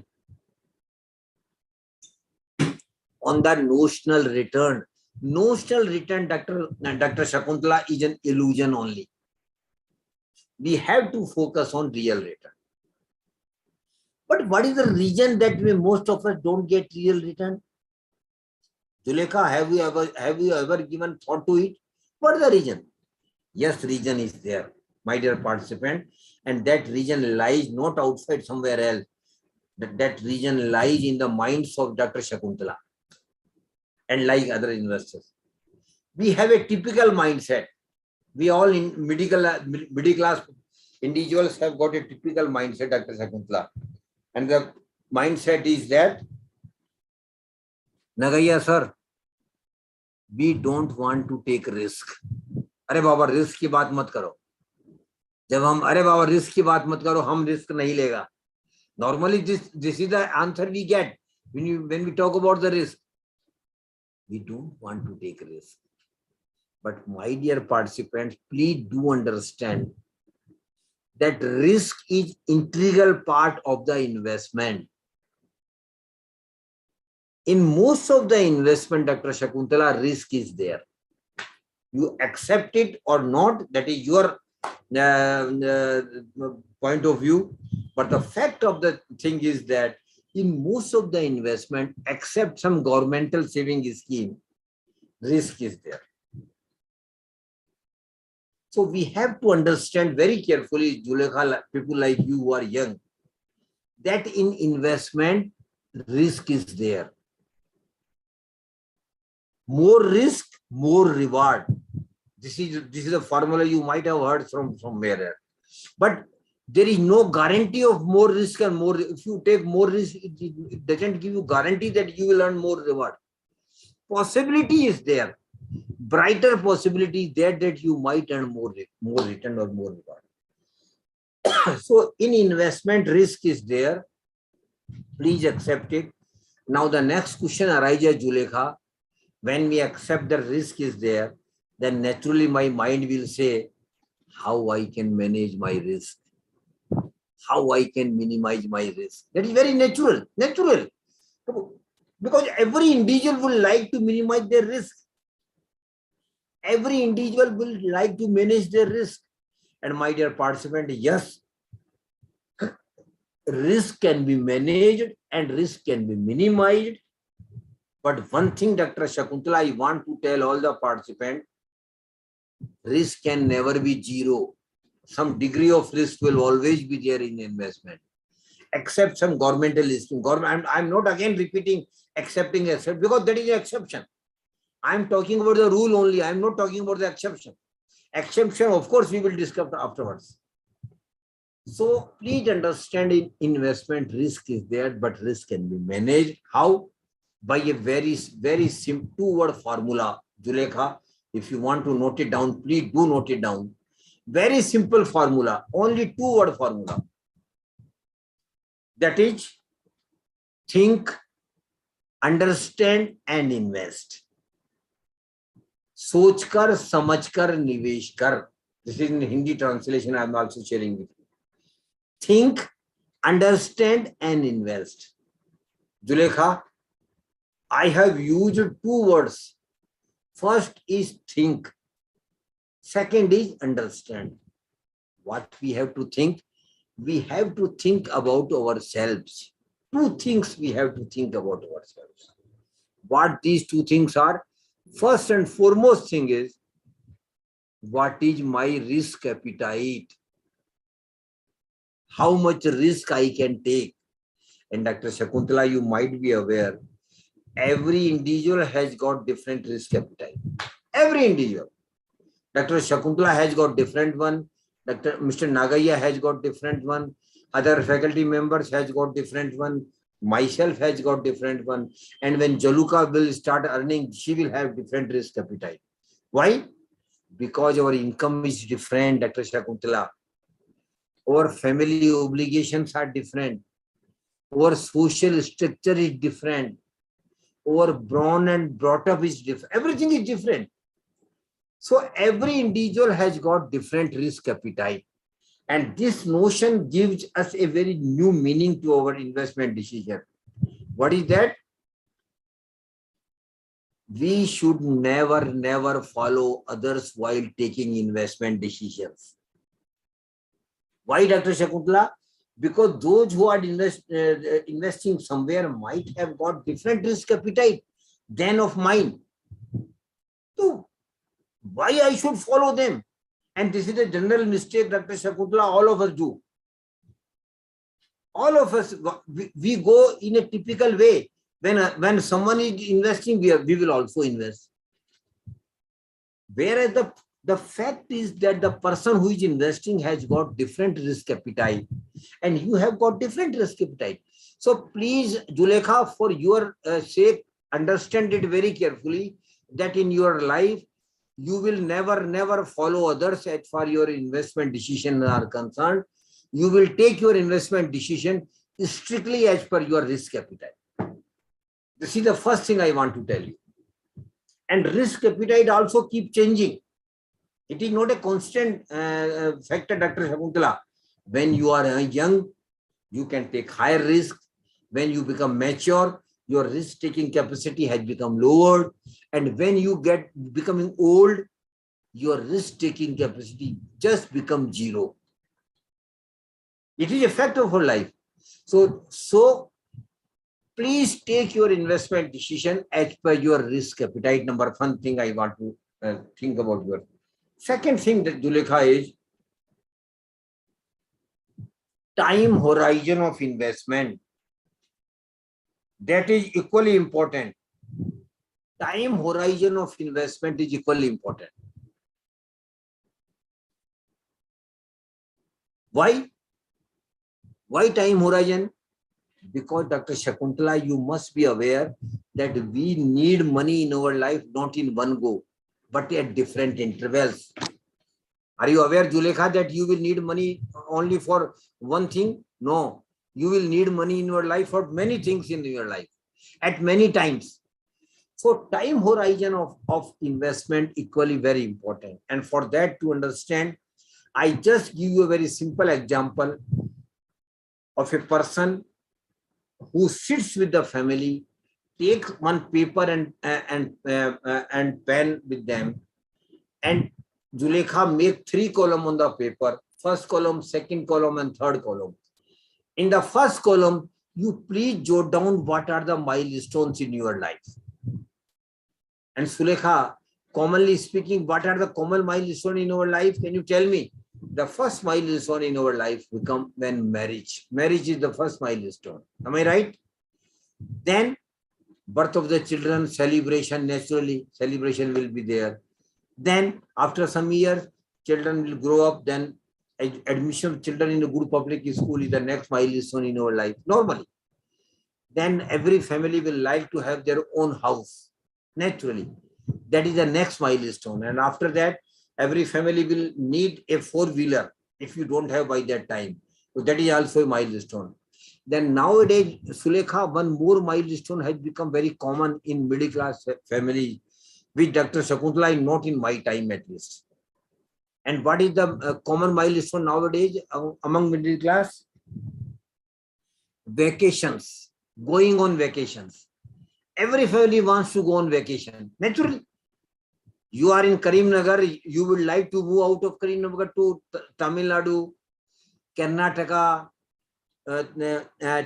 Speaker 2: on the notional return. Notional return, Dr. Shakuntala, is an illusion only. We have to focus on real return. But what is the reason that most of us don't get real return? Zulekha, have you ever given thought to it? What is the reason? Yes, reason is there, my dear participant, and that reason lies not outside somewhere else. That reason lies in the minds of Dr. Shakuntala and like other investors. We have a typical mindset. We all in middle class individuals have got a typical mindset, Dr. Shakuntala. And the mindset is that, Nagaya sir, we don't want to take risk. अरे बाबा risk की बात मत करो. जब हम अरे बाबा risk की बात मत करो, हम रिस्क नहीं लेगा. Normally this is the answer we get when we talk about the risk. We don't want to take risk. But my dear participants, please do understand that risk is integral part of the investment. In most of the investment, Dr. Shakuntala, risk is there. You accept it or not, that is your point of view. But the fact of the thing is that in most of the investment, except some governmental saving scheme, risk is there. So we have to understand very carefully, Zulekha, people like you who are young, that in investment, risk is there. More risk, more reward. This is a formula you might have heard from somewhere. But there is no guarantee of more risk and more. If you take more risk, it doesn't give you guarantee that you will earn more reward. Possibility is there. Brighter possibility is there that you might earn more return or more reward. So in investment, risk is there. Please accept it. Now the next question arises, Zulekha. When we accept the risk is there, then naturally my mind will say, how I can manage my risk, how I can minimize my risk. That is very natural. Because every individual would like to minimize their risk. Every individual will like to manage their risk. And my dear participant, yes, risk can be managed and risk can be minimized. But one thing, Dr. Shakuntala, I want to tell all the participants, risk can never be zero. some degree of risk will always be there in investment, except some governmental listing. I'm not again repeating accepting, except because that is an exception. I'm talking about the rule only. I'm not talking about the exception. Exception, of course, we will discuss afterwards. So please understand, in investment, risk is there, but risk can be managed. How? By a very simple two-word formula. Zulekha, if you want to note it down, please do note it down. Very simple formula, only two-word formula. That is, think, understand and invest. सोच कर, समझ कर, निवेश कर. This is in Hindi translation. I am also sharing with you. Think, understand and invest. Zulekha, I have used two words. First is think. Second is understand. What we have to think? We have to think about ourselves. Two things we have to think about ourselves. What these two things are? First and foremost thing is, what is my risk appetite? How much risk I can take? And Dr. Shakuntala, you might be aware, every individual has got different risk appetite. Every individual. Dr. Shakuntala has got different one. Mr. Nagaya has got different one. Other faculty members has got different one. Myself has got different one. And when Jaluka will start earning, she will have different risk appetite. Why? Because our income is different, Dr. Shakuntala. Our family obligations are different. Our social structure is different. Our born and brought up is different. Everything is different. So every individual has got different risk appetite. And this notion gives us a very new meaning to our investment decision. What is that? We should never follow others while taking investment decisions. Why, Dr. Shakuntala? Because those who are investing somewhere might have got different risk appetite than of mine. So why I should follow them? And this is a general mistake, Dr. Shakuntala, all of us do. All of us, we go in a typical way. When someone is investing, we will also invest. Whereas the fact is that the person who is investing has got different risk appetite, and you have got different risk appetite. So please, Zulekha, for your sake, understand it very carefully, that in your life, you will never follow others as far as your investment decisions are concerned. You will take your investment decision strictly as per your risk appetite. This is the first thing I want to tell you. And risk appetite also keep changing. It is not a constant factor, Dr. Shakuntala. When you are young, you can take higher risk. When you become mature, your risk-taking capacity has become lowered. And when you get becoming old, your risk-taking capacity just becomes zero. It is a fact of our life. So please take your investment decision as per your risk appetite. Number one thing I want to think about your. Second thing that Zulekha is time horizon of investment. That is equally important. Time horizon of investment is equally important. Why? Why time horizon? Because Dr. Shakuntala, you must be aware that we need money in our life, not in one go, but at different intervals. Are you aware, Zulekha, that you will need money only for one thing? No. You will need money in your life for many things in your life at many times. So time horizon of investment equally very important. And for that to understand, I just give you a very simple example of a person who sits with the family, takes one paper and pen with them, and Zulekha make 3 columns on the paper, first column, second column, and third column. In the first column, you please jot down what are the milestones in your life. And Zulekha, commonly speaking, what are the common milestones in our life? Can you tell me? the first milestone in our life become when marriage. Marriage is the first milestone. Am I right? Then birth of the children, celebration, naturally, celebration will be there. Then after some years, children will grow up, then admission of children in a good public school is the next milestone in our life, normally. Then every family will like to have their own house, naturally. That is the next milestone. And after that, every family will need a four-wheeler if you don't have by that time. So that is also a milestone. Then nowadays, Sulekha, one more milestone has become very common in middle class families, which Dr. Shakuntala, not in my time at least. And what is the common milestone nowadays among middle class? Vacations, going on vacations. Every family wants to go on vacation. Naturally, you are in Karimnagar, you would like to move out of Karimnagar to Tamil Nadu, Karnataka,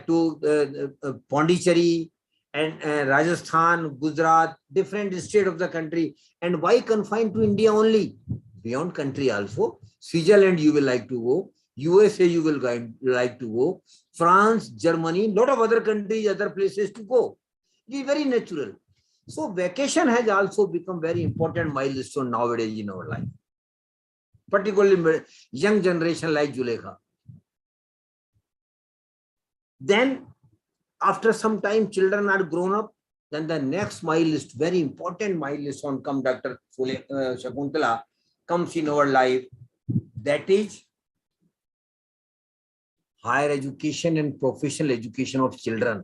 Speaker 2: to Pondicherry, and Rajasthan, Gujarat, different state of the country. And why confined to India only? Beyond country also. Switzerland you will like to go. USA you will like to go. France, Germany, lot of other countries, other places to go. It is very natural. So vacation has also become very important milestone nowadays in our life. Particularly young generation like Zulekha. Then after some time, children are grown up. Then the next milestone, very important milestone, come Dr. Shakuntala, comes in our life. That is higher education and professional education of children.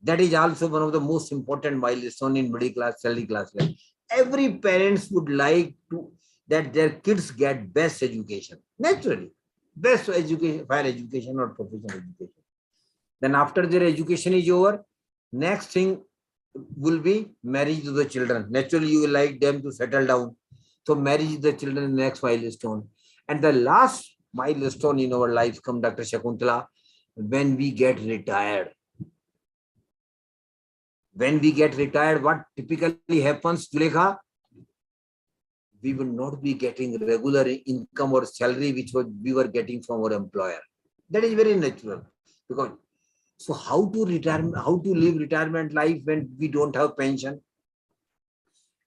Speaker 2: That is also one of the most important milestones in middle class, early class life. Every parents would like to that their kids get best education. Naturally, best education, higher education or professional education. Then after their education is over, next thing will be marriage to the children. Naturally, you will like them to settle down. So marriage to the children, next milestone. And the last milestone in our life come Dr. Shakuntala, when we get retired. When we get retired, what typically happens, Zulekha? We will not be getting regular income or salary which we were getting from our employer. That is very natural. Because so how to live retirement life when we don't have pension?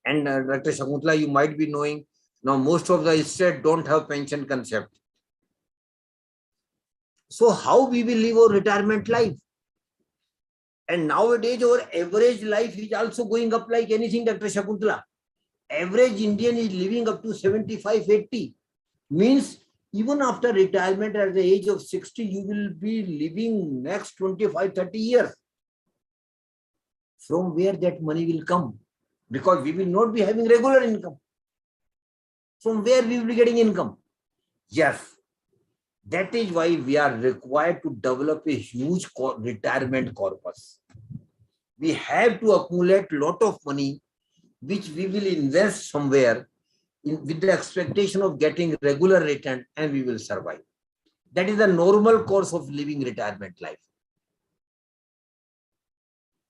Speaker 2: And Dr. Shakuntala, you might be knowing, now most of the states don't have pension concept. So how we will live our retirement life? And nowadays our average life is also going up like anything, Dr. Shakuntala. Average Indian is living up to 75, 80. Means even after retirement at the age of 60, you will be living next 25, 30 years. From where that money will come? Because we will not be having regular income. From where we will be getting income? Yes. That is why we are required to develop a huge retirement corpus. We have to accumulate a lot of money, which we will invest somewhere with the expectation of getting regular return, and we will survive. That is the normal course of living retirement life.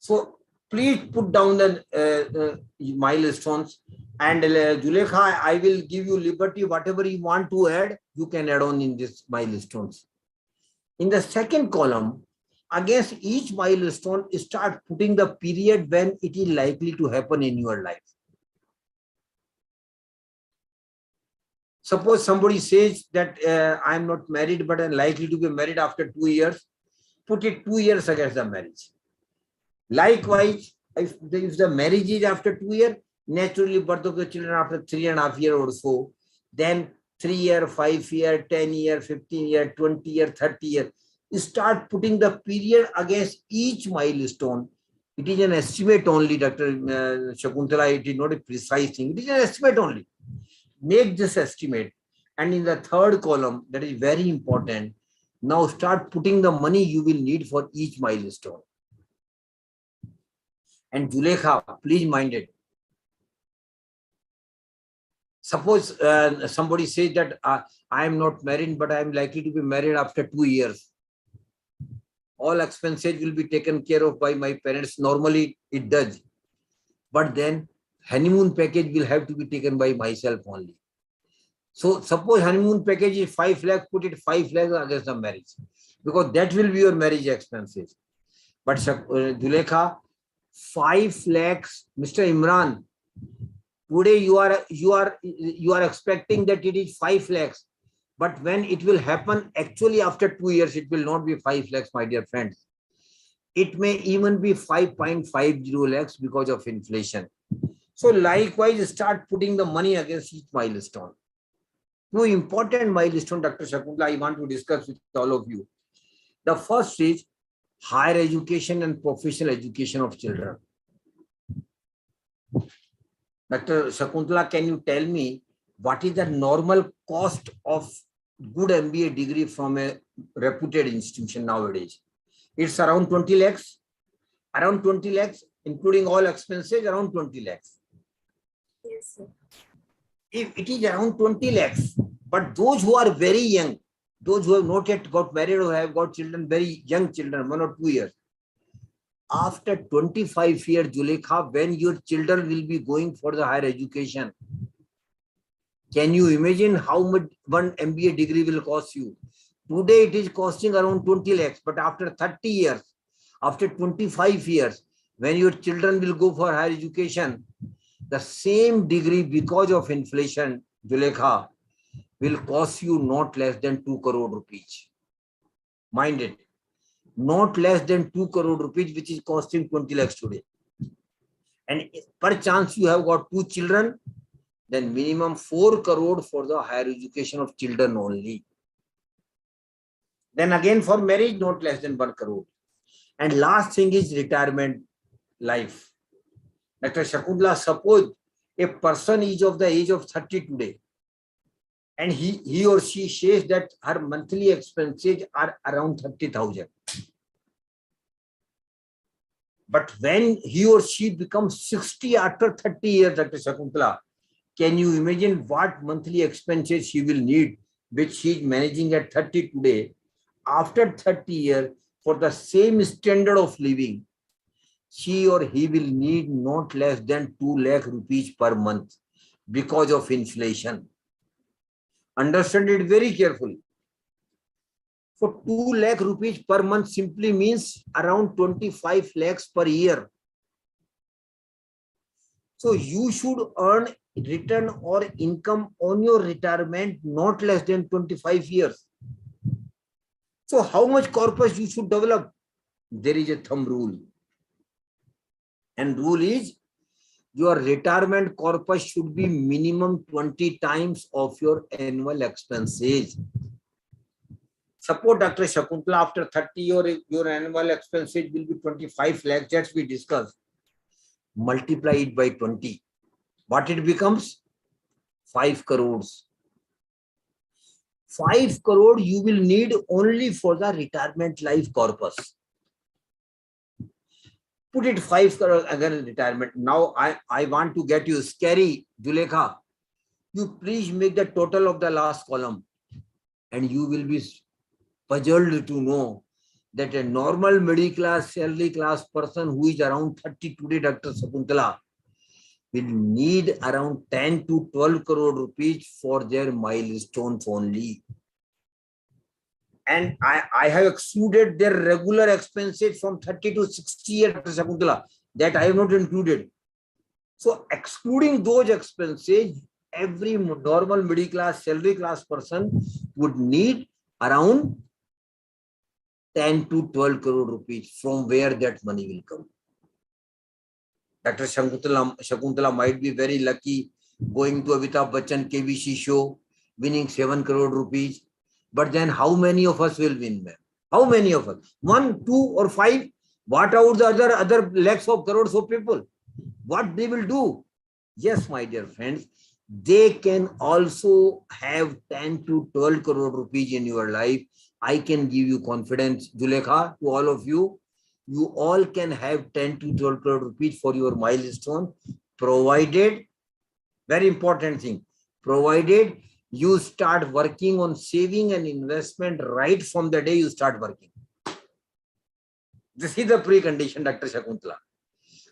Speaker 2: So please put down the milestones. And Zulekha, I will give you liberty. Whatever you want to add, you can add on in these milestones. In the second column, against each milestone, start putting the period when it is likely to happen in your life. Suppose somebody says that I am not married, but I am likely to be married after 2 years. Put it 2 years against the marriage. Likewise, if the marriage is after 2 years, naturally birth of the children after 3.5 years or so, then 3 year, 5 year, 10 year, 15 year, 20 year, 30 year. Start putting the period against each milestone. It is an estimate only, Dr. Shakuntala. It is not a precise thing. It is an estimate only. Make this estimate. And in the third column, that is very important. Now start putting the money you will need for each milestone. And Zulekha, please mind it. Suppose somebody says that I am not married, but I am likely to be married after 2 years. All expenses will be taken care of by my parents. Normally it does. But then honeymoon package will have to be taken by myself only. So suppose honeymoon package is 5 lakh, put it 5 lakh against the marriage, because that will be your marriage expenses. But Dulekha, 5 lakhs, Mr. Imran, today you are expecting that it is 5 lakhs, but when it will happen actually after 2 years, it will not be 5 lakhs, my dear friends. It may even be 5.50 lakhs because of inflation. So likewise, start putting the money against each milestone. Two important milestones, Dr. Shakuntala, I want to discuss with all of you. The first is higher education and professional education of children. Dr. Shakuntala, can you tell me what is the normal cost of good MBA degree from a reputed institution nowadays? It's around 20 lakhs, including all expenses, around 20 lakhs.
Speaker 1: Yes, sir.
Speaker 2: If it is around 20 lakhs, but those who are very young, those who have not yet got married or have got children, very young children, 1 or 2 years, after 25 years, Zulekha, when your children will be going for the higher education, can you imagine how much one MBA degree will cost you? Today it is costing around 20 lakhs, but after 30 years, after 25 years, when your children will go for higher education, the same degree, because of inflation, Zulekha, will cost you not less than 2 crore rupees. Mind it, not less than 2 crore rupees, which is costing 20 lakhs today. And per chance you have got 2 children, then minimum 4 crore for the higher education of children only. Then again for marriage, not less than 1 crore. And last thing is retirement life. Dr. Shakuntala, suppose a person is of the age of 30 today, and he or she says that her monthly expenses are around 30,000. But when he or she becomes 60 after 30 years, Dr. Shakuntala, can you imagine what monthly expenses she will need, which she is managing at 30 today? After 30 years, for the same standard of living, she or he will need not less than 2 lakh rupees per month because of inflation. Understand it very carefully. So 2 lakh rupees per month simply means around 25 lakhs per year. So you should earn return or income on your retirement not less than 25 years. So how much corpus you should develop? There is a thumb rule. And rule is your retirement corpus should be minimum 20 times of your annual expenses. Suppose, Dr. Shakuntala, after 30 your annual expenses will be 25 lakhs, that we discussed. Multiply it by 20. What it becomes? 5 crores. 5 crore you will need only for the retirement life corpus. Put it 5 crore again retirement. Now I want to get you scary, Zulekha. You please make the total of the last column, and you will be puzzled to know that a normal middle class, salary class person who is around 30 today, Dr. Shakuntala, will need around 10 to 12 crore rupees for their milestones only. And I have excluded their regular expenses from 30 to 60 years, Dr. Shakuntala, that I have not included. So excluding those expenses, every normal middle class, salary class person would need around 10 to 12 crore rupees. From where that money will come? Dr. Shakuntala might be very lucky going to Amitabh Bachchan KBC show, winning 7 crore rupees. But then how many of us will win, ma'am? How many of us? 1, 2 or 5? What about the other lakhs of crores of people? What they will do? Yes, my dear friends, they can also have 10 to 12 crore rupees in your life. I can give you confidence, Zulekha, to all of you. You all can have 10 to 12 crore rupees for your milestone, provided, very important thing, provided you start working on saving and investment right from the day you start working. This is the precondition, Dr. Shakuntala.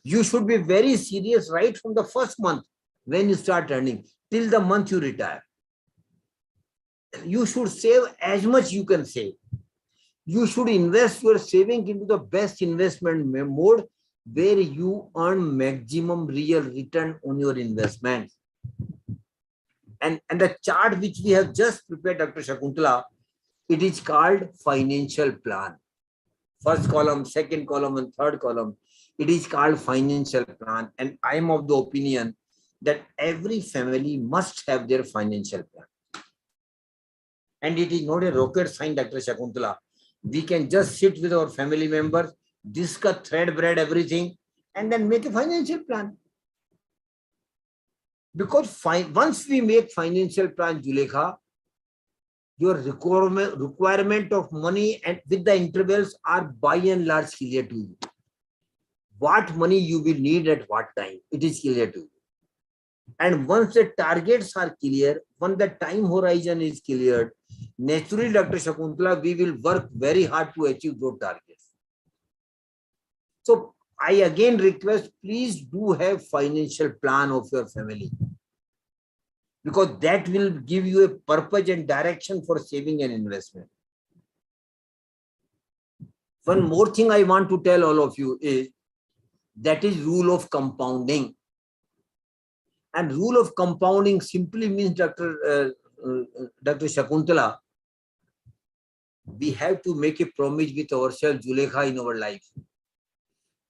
Speaker 2: You should be very serious right from the first month when you start earning till the month you retire. you should save as much you can save. You should invest your saving into the best investment mode where you earn maximum real return on your investments. And the chart which we have just prepared, Dr. Shakuntala, it is called financial plan. First column, second column, and third column. It is called financial plan. And I am of the opinion that every family must have their financial plan. And it is not a rocket science, Dr. Shakuntala. We can just sit with our family members, discuss thread everything, and then make a financial plan. Because once we make financial plan, Julekha, your requirement of money and with the intervals are by and large clear to you. What money you will need at what time, it is clear to you. And once the targets are clear, when the time horizon is cleared, naturally, Dr. Shakuntala, we will work very hard to achieve those targets. So I again request, please do have financial plan of your family, because that will give you a purpose and direction for saving and investment. One more thing I want to tell all of you is that is rule of compounding. And rule of compounding simply means, Dr. Shakuntala, we have to make a promise with ourselves, Julekha, in our life,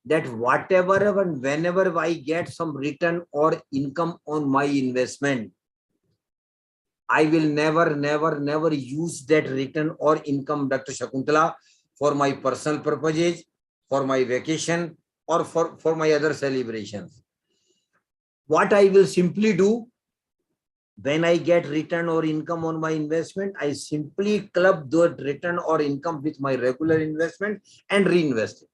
Speaker 2: that whatever and whenever I get some return or income on my investment, I will never use that return or income, Dr. Shakuntala, for my personal purposes, for my vacation, or for my other celebrations. What I will simply do, when I get return or income on my investment, I simply club that return or income with my regular investment and reinvest it.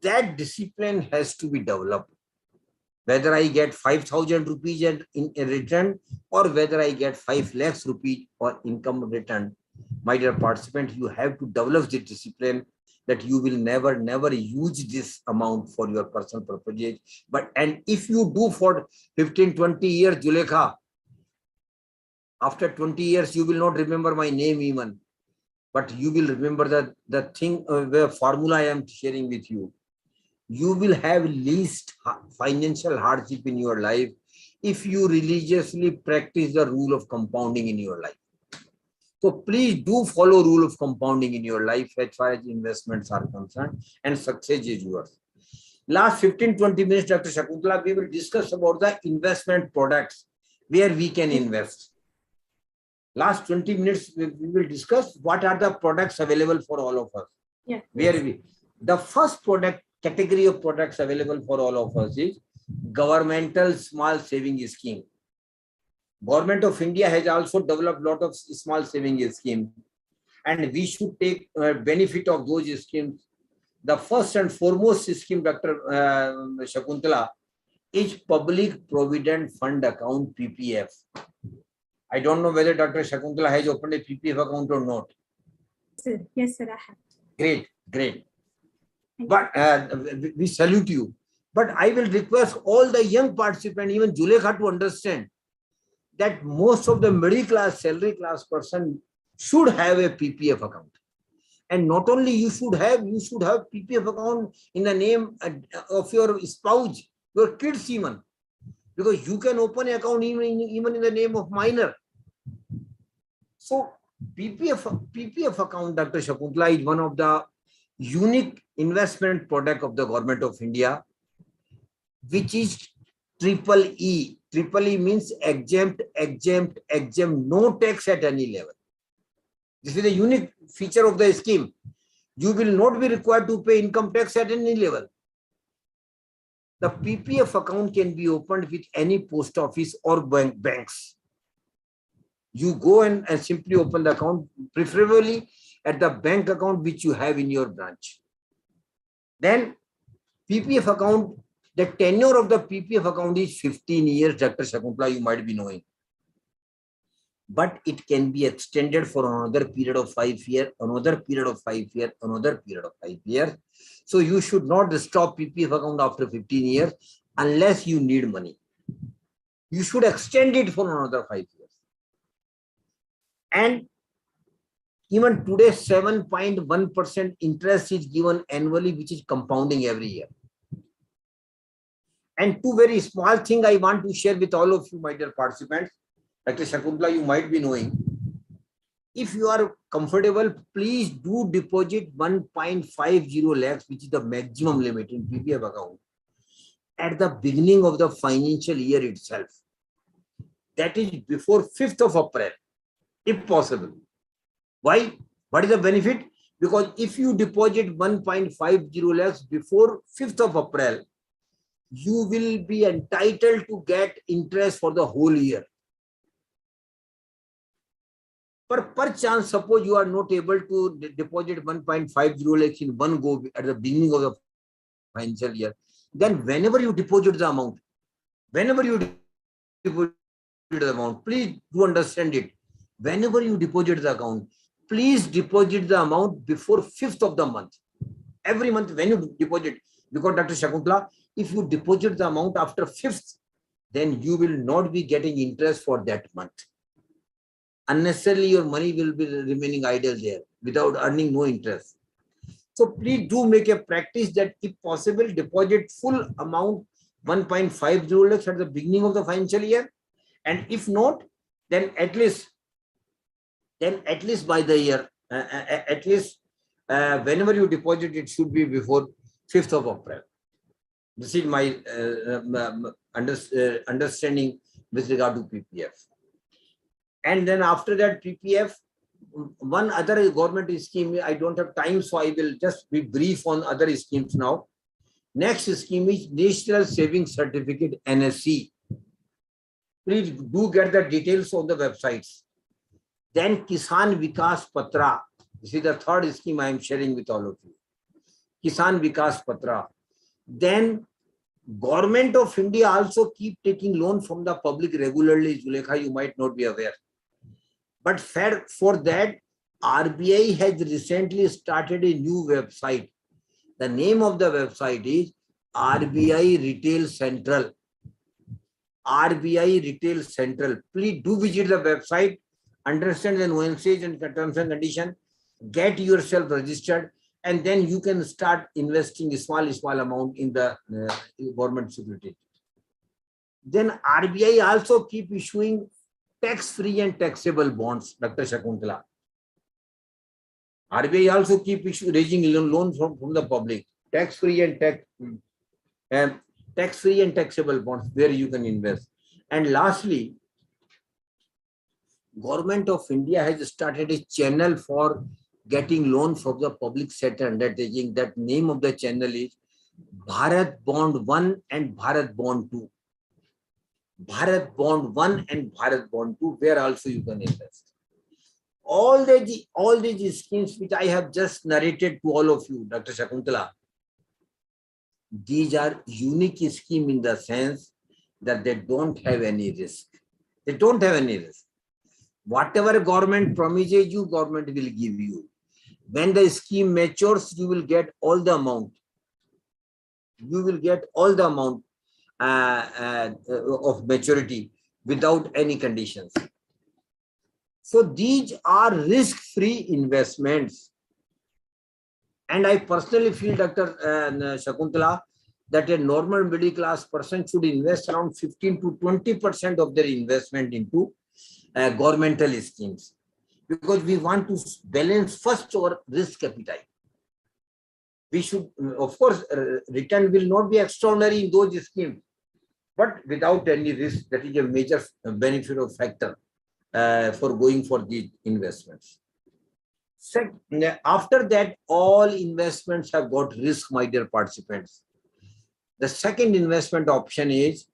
Speaker 2: That discipline has to be developed. Whether I get 5,000 rupees in return or whether I get 5 lakhs rupees or income return, my dear participant, you have to develop the discipline that you will never use this amount for your personal purposes. And if you do for 15, 20 years, Julekha, after 20 years, you will not remember my name even, but you will remember the thing, the formula I am sharing with you. You will have least financial hardship in your life if you religiously practice the rule of compounding in your life. So please do follow rule of compounding in your life as far as investments are concerned, and success is yours. Last 15-20 minutes, Dr. Shakuntala, we will discuss about the investment products where we can invest. Last 20 minutes, we will discuss what are the products available for all of us.
Speaker 1: Yeah.
Speaker 2: The first product category of products available for all of us is governmental small saving scheme. Government of India has also developed a lot of small saving schemes, and we should take benefit of those schemes. The first and foremost scheme, Dr. Shakuntala, is Public Provident Fund Account, PPF. I don't know whether Dr. Shakuntala has opened a PPF account or not.
Speaker 1: Sir. Yes, sir, I have.
Speaker 2: Great. But we salute you. But I will request all the young participants, even Julekha, to understand that most of the middle class, salary class person should have a PPF account. And not only you should have PPF account in the name of your spouse, your kids even, because you can open an account even in the name of minor. So PPF account, Dr. Shakuntala, is one of the unique investment product of the Government of India, which is triple E. Triple E means exempt, no tax at any level. This is a unique feature of the scheme. You will not be required to pay income tax at any level. The PPF account can be opened with any post office or banks. You go and simply open the account, preferably at the bank account which you have in your branch. Then PPF account, the tenure of the PPF account is 15 years, Dr. Shakuntala, you might be knowing. But it can be extended for another period of 5 years, another period of 5 years, another period of 5 years. So you should not stop PPF account after 15 years unless you need money. You should extend it for another 5 years. And even today, 7.1% interest is given annually, which is compounding every year. And two very small things I want to share with all of you, my dear participants. Dr. Shakuntala, you might be knowing. If you are comfortable, please do deposit 1.50 lakhs, which is the maximum limit in PPF account, at the beginning of the financial year itself. That is before 5th of April, if possible. Why? What is the benefit? Because if you deposit 1.50 lakhs before 5th of April, you will be entitled to get interest for the whole year. But per chance, suppose you are not able to deposit 1.50 lakhs in one go at the beginning of the financial year, then whenever you deposit the amount, please do understand it. Whenever you deposit the account, please deposit the amount before 5th of the month. Every month when you deposit, because Dr. Shakuntala, if you deposit the amount after 5th, then you will not be getting interest for that month. Unnecessarily, your money will be remaining idle there without earning no interest. So please do make a practice that if possible, deposit full amount 1.50 lakhs at the beginning of the financial year. And if not, then at least by the year, whenever you deposit, it should be before 5th of April. This is my understanding with regard to PPF. And then after that PPF, one other government scheme, I don't have time, so I will just be brief on other schemes now. Next scheme is National Savings Certificate, NSC. Please do get the details on the websites. Then Kisan Vikas Patra. This is the third scheme I am sharing with all of you. Kisan Vikas Patra. Then Government of India also keep taking loan from the public regularly. Zulekha, you might not be aware. But for that, RBI has recently started a new website. The name of the website is RBI Retail Central. RBI Retail Central. Please do visit the website, understand the nuances and terms and conditions, get yourself registered, and then you can start investing a small amount in the government security. Then RBI also keep issuing tax-free and taxable bonds, Dr. Shakuntala. RBI also keep raising loans from the public, tax-free and tax-free and taxable bonds where you can invest. And lastly, Government of India has started a channel for getting loan from the public sector undertaking. That name of the channel is Bharat Bond 1 and Bharat Bond 2. Bharat Bond 1 and Bharat Bond 2, where also you can invest. All these schemes which I have just narrated to all of you, Dr. Shakuntala, these are unique scheme in the sense that they don't have any risk. They don't have any risk. Whatever government promises you, government will give you. When the scheme matures, you will get all the amount. You will get all the amount of maturity without any conditions. So these are risk-free investments. And I personally feel, Dr. Shakuntala, that a normal middle class person should invest around 15 to 20% of their investment into governmental schemes, because we want to balance first our risk appetite. We should, of course, return will not be extraordinary in those schemes, but without any risk. That is a major benefit or factor for going for these investments. Second, after that, all investments have got risk, my dear participants. The second investment option is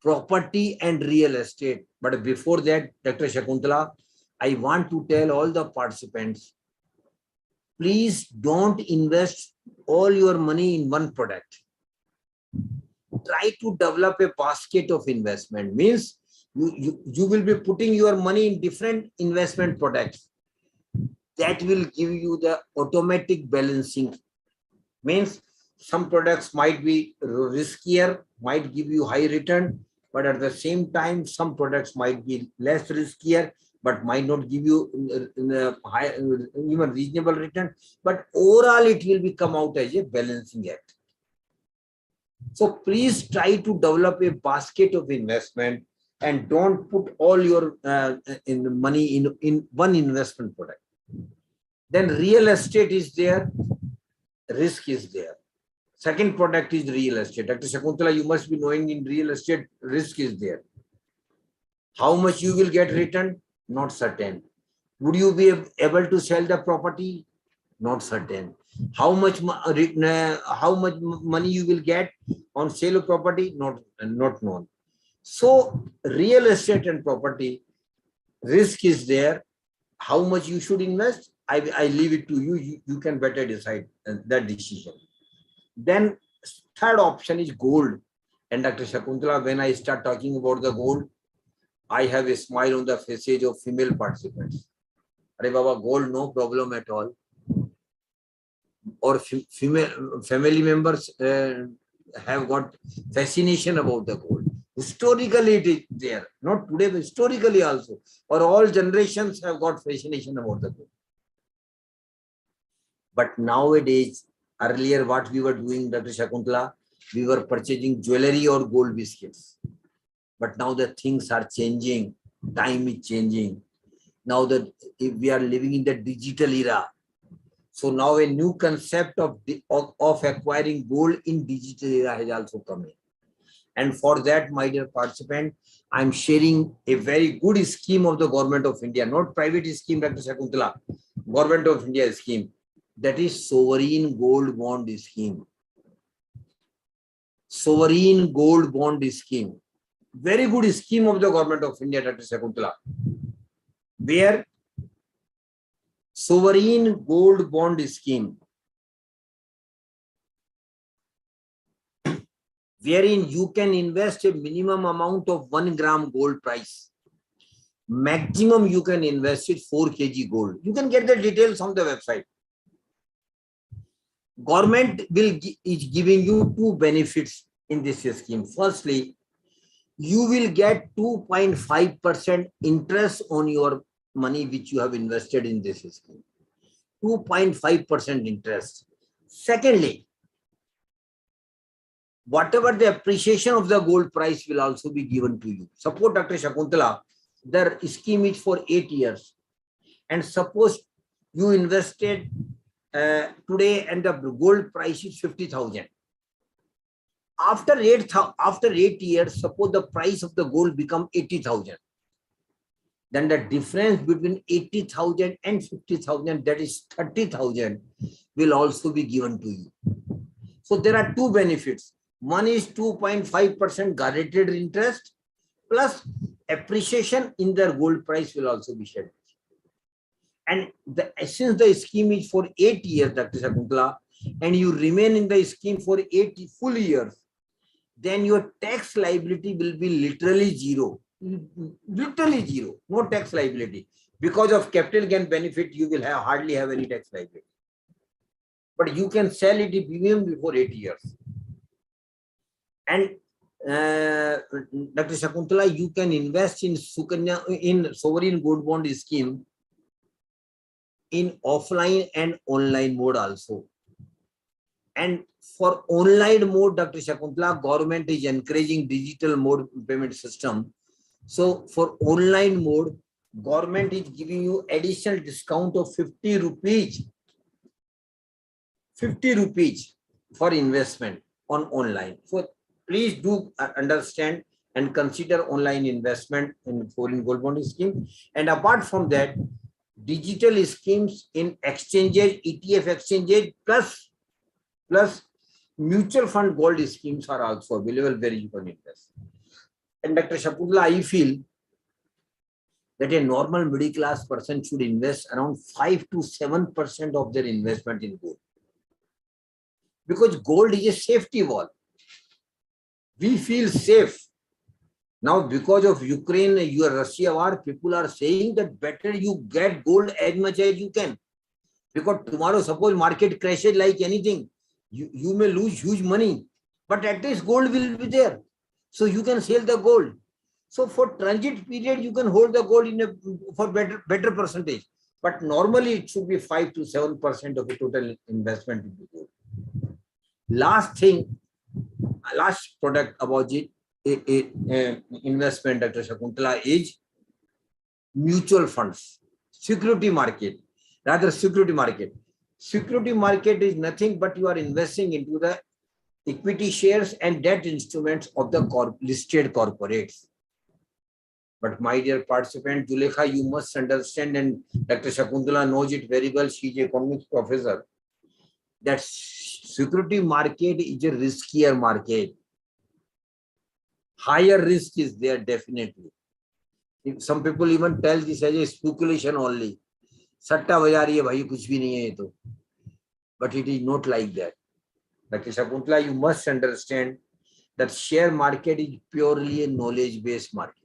Speaker 2: property and real estate. But before that, Dr. Shakuntala, I want to tell all the participants, please don't invest all your money in one product. Try to develop a basket of investment. Means you will be putting your money in different investment products. That will give you the automatic balancing. Means some products might be riskier, might give you high return, but at the same time, some products might be less riskier, but might not give you high, even reasonable return. But overall, it will be come out as a balancing act. So please try to develop a basket of investment and don't put all your money in one investment product. Then real estate is there, risk is there. Second product is real estate. Dr. Shakuntala, you must be knowing in real estate, risk is there. How much you will get returned? Not certain. Would you be able to sell the property? Not certain. How much money you will get on sale of property? Not known. So real estate and property, risk is there. How much you should invest? I leave it to you. You can better decide that decision. Then third option is gold. And Dr. Shakuntala, when I start talking about the gold, I have a smile on the faces of female participants. Are Baba, gold, no problem at all. Or female family members have got fascination about the gold. Historically, it is there. Not today, but historically also. Or all generations have got fascination about the gold. But nowadays, earlier what we were doing, Dr. Shakuntala, we were purchasing jewelry or gold biscuits. But now the things are changing. Time is changing. Now that we are living in the digital era. So now a new concept of acquiring gold in digital era has also come in. And for that, my dear participant, I'm sharing a very good scheme of the Government of India, not private scheme, Dr. Shakuntala, Government of India scheme. That is sovereign gold bond scheme. Sovereign gold bond scheme. Very good scheme of the Government of India, Dr. Shakuntala. Where sovereign gold bond scheme, wherein you can invest a minimum amount of 1 gram gold price. Maximum you can invest it 4 kg gold. You can get the details on the website. Government is giving you two benefits in this scheme. Firstly, you will get 2.5% interest on your money which you have invested in this scheme. 2.5% interest. Secondly, whatever the appreciation of the gold price will also be given to you. Suppose, Dr. Shakuntala, the scheme is for 8 years. And suppose you invested today and the gold price is 50,000. After 8 years, suppose the price of the gold become 80,000. Then the difference between 80,000 and 50,000, that is 30,000, will also be given to you. So there are two benefits. One is 2.5% guaranteed interest plus appreciation in their gold price will also be shared. And since the scheme is for 8 years, Dr. Shakuntala, and you remain in the scheme for 8 full years, then your tax liability will be literally zero. Literally zero, no tax liability. Because of capital gain benefit, you will hardly have any tax liability. But you can sell it even before 8 years. And Dr. Shakuntala, you can invest in sovereign gold bond scheme in offline and online mode also. And for online mode, Dr. Shakuntala, government is encouraging digital mode payment system. So for online mode, government is giving you additional discount of 50 rupees. 50 rupees for investment on online. So please do understand and consider online investment in foreign gold bond scheme. And apart from that, digital schemes in exchanges, ETF exchanges plus mutual fund gold schemes are also available where you can invest. And Dr. Shakuntala, I feel that a normal middle class person should invest around 5 to 7% of their investment in gold. Because gold is a safety wall. We feel safe. Now, because of Ukraine, Russia war, people are saying that better you get gold as much as you can. Because tomorrow, suppose market crashes like anything, you may lose huge money, but at least gold will be there. So you can sell the gold. So for transit period, you can hold the gold in a for better percentage. But normally it should be 5 to 7% of the total investment into gold. Last thing, last product about it, investment, Dr. Shakuntala, is mutual funds, security market, rather security market. Security market is nothing but you are investing into the equity shares and debt instruments of the listed corporates. But my dear participant, Zulekha, you must understand, and Dr. Shakuntala knows it very well, she is a economics professor, that security market is a riskier market. Higher risk is there definitely. Some people even tell this as a speculation only. Satta bazaar ye bhai kuch bhi nahi hai ye to. But it is not like that. Dr. Shakuntala, you must understand that share market is purely a knowledge-based market.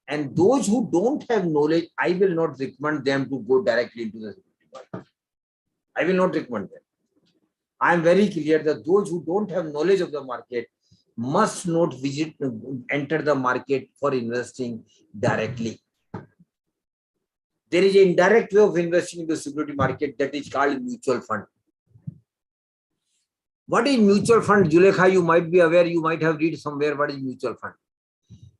Speaker 2: And those who don't have knowledge, I will not recommend them to go directly into the security market. I will not recommend them. I am very clear that those who don't have knowledge of the market must not enter the market for investing directly. There is an indirect way of investing in the security market that is called mutual fund. What is mutual fund? Zulekha, you might be aware, you might have read somewhere what is mutual fund.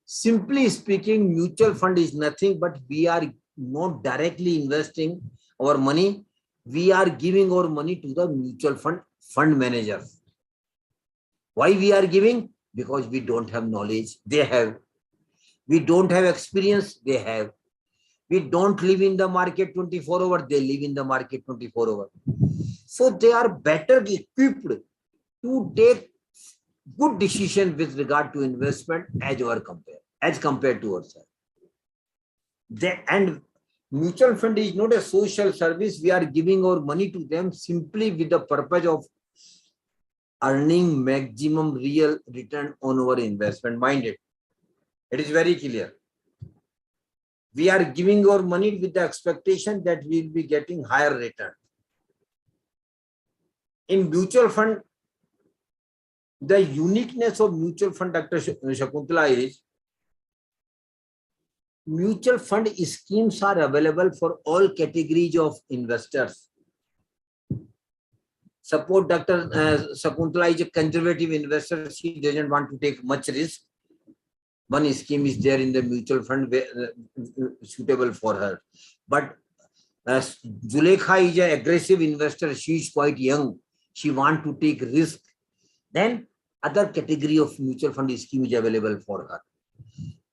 Speaker 2: Simply speaking, mutual fund is nothing but we are not directly investing our money. We are giving our money to the mutual fund managers. Why we are giving? Because we don't have knowledge, they have. We don't have experience, they have. We don't live in the market 24 hours, they live in the market 24 hours. So they are better equipped to take good decision with regard to investment as compared to ourselves. And mutual fund is not a social service. We are giving our money to them simply with the purpose of earning maximum real return on our investment. Mind it. It is very clear. We are giving our money with the expectation that we will be getting higher return. In mutual fund, the uniqueness of mutual fund, Dr. Shakuntala, is mutual fund schemes are available for all categories of investors. Suppose Dr. Shakuntala is a conservative investor, she doesn't want to take much risk. One scheme is there in the mutual fund suitable for her. But Zulekha is an aggressive investor, she is quite young, she wants to take risk. Then other category of mutual fund scheme is available for her.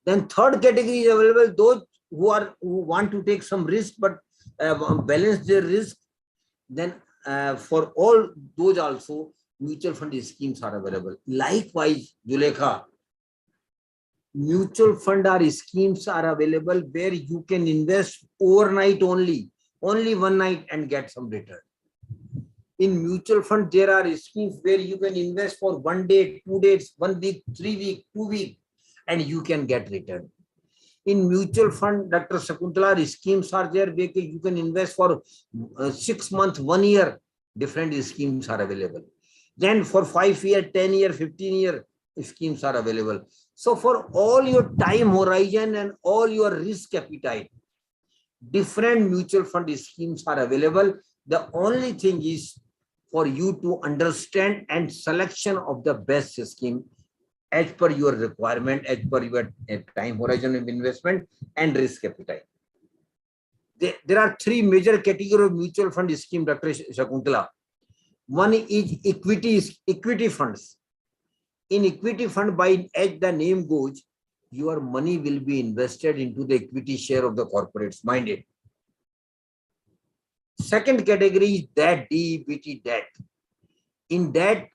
Speaker 2: Then third category is available, those who want to take some risk but balance their risk. Then for all those also mutual fund schemes are available. Likewise, Zulekha, mutual fund or schemes are available where you can invest overnight only one night and get some return. In mutual fund, there are schemes where you can invest for 1 day, 2 days, 1 week, 3 weeks, 2 weeks, and you can get return. In mutual fund, Dr. Shakuntala, schemes are there where you can invest for 6 months, 1 year. Different schemes are available. Then for 5 years, 10 years, 15 years, schemes are available. So for all your time horizon and all your risk appetite, different mutual fund schemes are available. The only thing is for you to understand and selection of the best scheme as per your requirement, as per your time horizon of investment and risk appetite. There are 3 major categories of mutual fund scheme, Dr. Shakuntala. One is equity funds. In equity fund, as the name goes, your money will be invested into the equity share of the corporates. Mind it. Second category is debt, DEBT debt. In debt,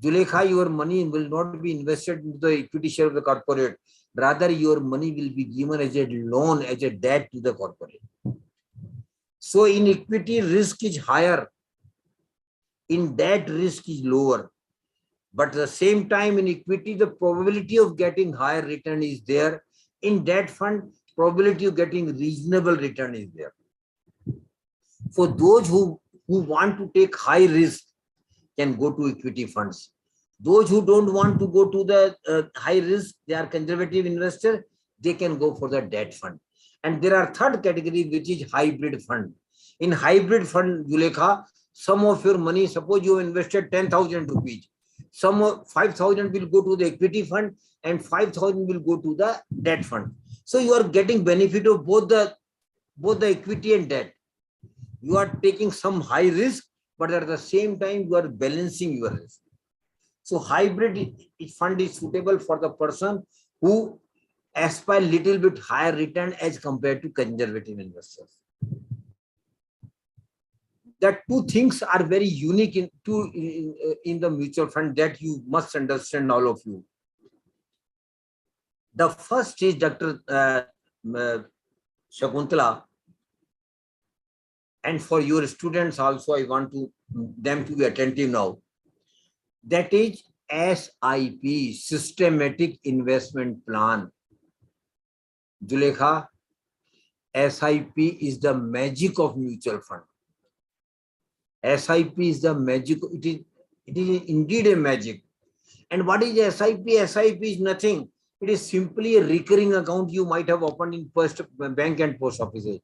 Speaker 2: Zulekha, your money will not be invested into the equity share of the corporate. Rather, your money will be given as a loan, as a debt to the corporate. So in equity, risk is higher. In debt, risk is lower. But at the same time, in equity, the probability of getting higher return is there. In debt fund, probability of getting reasonable return is there. For those who want to take high risk, can go to equity funds. Those who don't want to go to the high risk, they are conservative investor, they can go for the debt fund. And there are third category, which is hybrid fund. In hybrid fund, Julekha, some of your money, suppose you invested 10,000 rupees, some of 5,000 will go to the equity fund and 5,000 will go to the debt fund. So you are getting benefit of both the equity and debt. You are taking some high risk, but at the same time, you are balancing your risk. So hybrid fund is suitable for the person who aspire little bit higher return as compared to conservative investors. That two things are very unique in the mutual fund that you must understand, all of you. The first is Dr. Shakuntala, and for your students also, I want them to be attentive now. That is SIP, Systematic Investment Plan. Julekha, SIP is the magic of mutual fund. SIP is the magic. It is indeed a magic. And what is SIP? SIP is nothing. It is simply a recurring account you might have opened in post bank and post offices.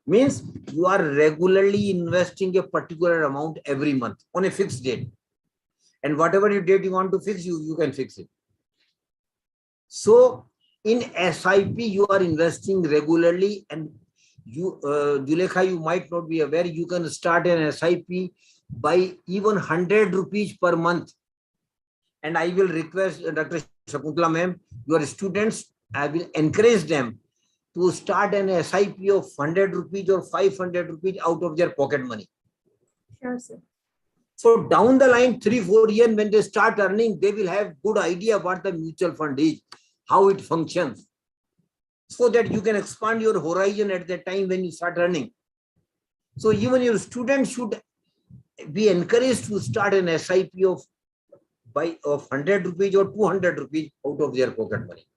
Speaker 2: Means you are regularly investing a particular amount every month on a fixed date. And whatever date you want to fix, you can fix it. So in SIP, you are investing regularly, and you, Julekha, you might not be aware, you can start an SIP by even 100 rupees per month. And I will request Dr. Shakuntala ma'am, your students, I will encourage them to start an SIP of 100 rupees or 500 rupees out of their pocket money.
Speaker 1: Sure, sir.
Speaker 2: So down the line, 3-4 years, when they start earning, they will have good idea what the mutual fund is, how it functions, so that you can expand your horizon at the time when you start earning. So even your students should be encouraged to start an SIP of 100 rupees or 200 rupees out of their pocket money.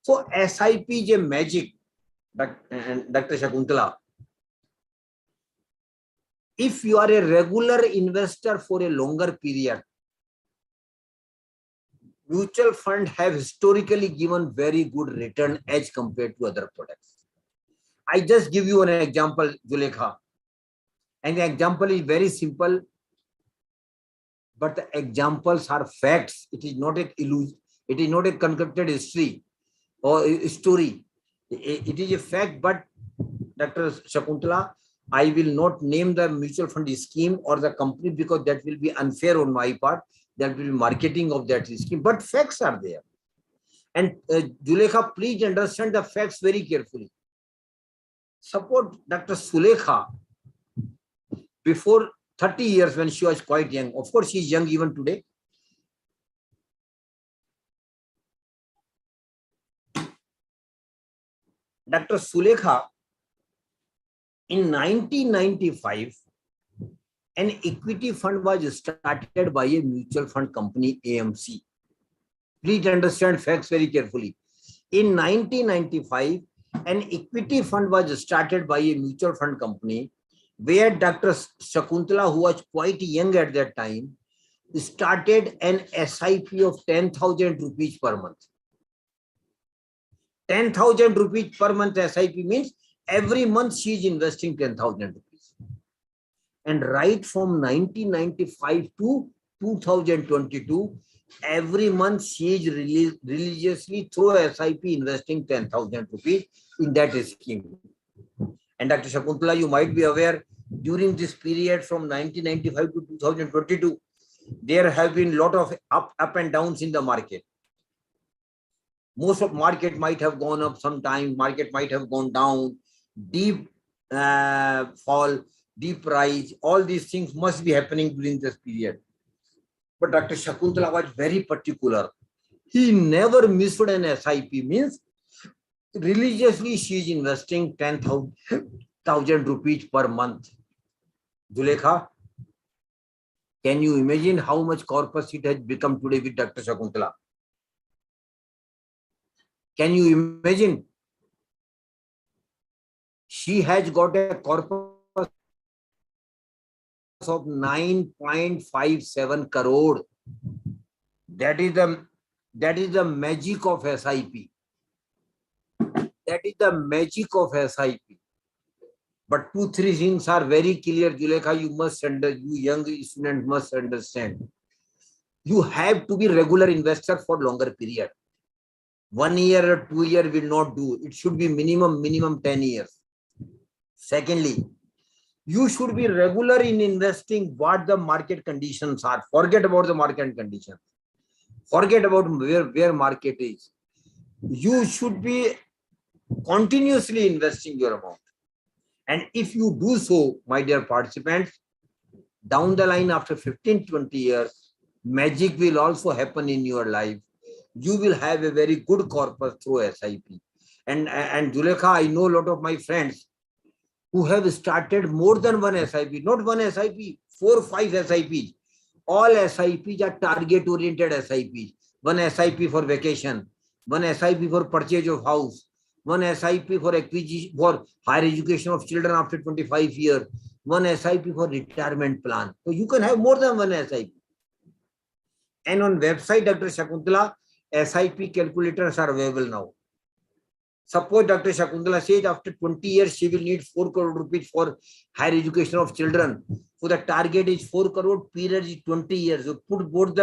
Speaker 2: So SIP is a magic, Dr. Shakuntala. If you are a regular investor for a longer period, mutual fund have historically given very good return as compared to other products. I just give you an example, Julekha. And the example is very simple, but the examples are facts. It is not a illusion. It is not a concocted history or a story. It is a fact, but Dr. Shakuntala, I will not name the mutual fund scheme or the company because that will be unfair on my part. That will be marketing of that scheme, but facts are there. And Julekha, please understand the facts very carefully. Suppose Dr. Sulekha, before 30 years when she was quite young, of course she is young even today. Dr. Sulekha, in 1995, an equity fund was started by a mutual fund company, AMC. Please understand facts very carefully. In 1995, an equity fund was started by a mutual fund company where Dr. Shakuntala, who was quite young at that time, started an SIP of 10,000 rupees per month. 10,000 rupees per month SIP means every month she is investing 10,000 rupees. And right from 1995 to 2022, every month she is religiously through SIP investing 10,000 rupees in that scheme. And Dr. Shakuntala, you might be aware, during this period from 1995 to 2022, there have been a lot of up and downs in the market. Most of market might have gone up sometime, market might have gone down, deep fall, deep rise, all these things must be happening during this period. But Dr. Shakuntala was very particular. He never missed an SIP, means religiously she is investing 10,000 rupees per month. Julekha, can you imagine how much corpus it has become today with Dr. Shakuntala? Can you imagine? She has got a corpus of 9.57 crore. That is the magic of SIP. That is the magic of SIP. But 2-3 things are very clear, Julekha, you young student must understand. You have to be regular investor for longer period. 1 year or 2 years will not do. It should be minimum 10 years. Secondly, you should be regular in investing what the market conditions are. Forget about the market conditions. Forget about where market is. You should be continuously investing your amount. And if you do so, my dear participants, down the line after 15-20 years, magic will also happen in your life. You will have a very good corpus through SIP. And Julekha, I know a lot of my friends who have started more than one SIP, not one SIP, 4 or 5 SIPs. All SIPs are target-oriented SIPs. One SIP for vacation, one SIP for purchase of house, one SIP for acquisition for higher education of children after 25 years, one SIP for retirement plan. So you can have more than one SIP. And on website, Dr. Shakuntala, SIP calculators are available now. Suppose Dr. Shakuntala says after 20 years, she will need 4 crore rupees for higher education of children. So the target is 4 crore, period is 20 years. So put both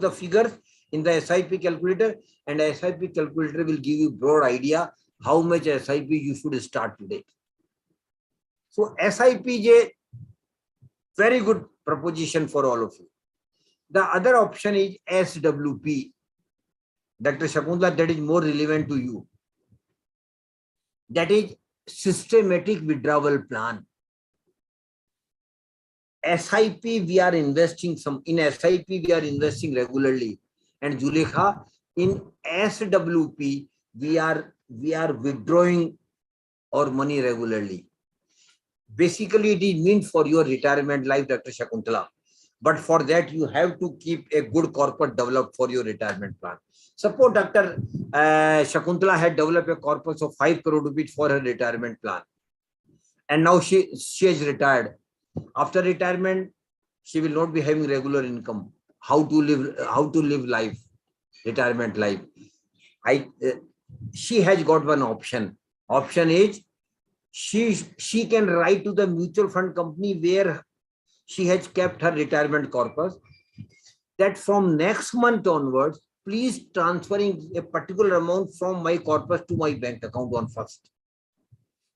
Speaker 2: the figures in the SIP calculator, and the SIP calculator will give you broad idea how much SIP you should start today. So SIP is a very good proposition for all of you. The other option is SWP. Dr. Shakuntala, that is more relevant to you. That is systematic withdrawal plan. SIP, we are investing in SIP, we are investing regularly. And Julekha, in SWP, we are withdrawing our money regularly. Basically, it is meant for your retirement life, Dr. Shakuntala. But for that, you have to keep a good corpus developed for your retirement plan. Suppose Dr. Shakuntala had developed a corpus of 5 crore rupees for her retirement plan. And now she is retired. After retirement, she will not be having regular income. How to live life, retirement life. She has got one option. Option is she can write to the mutual fund company where she has kept her retirement corpus, that from next month onwards, please transferring a particular amount from my corpus to my bank account on first.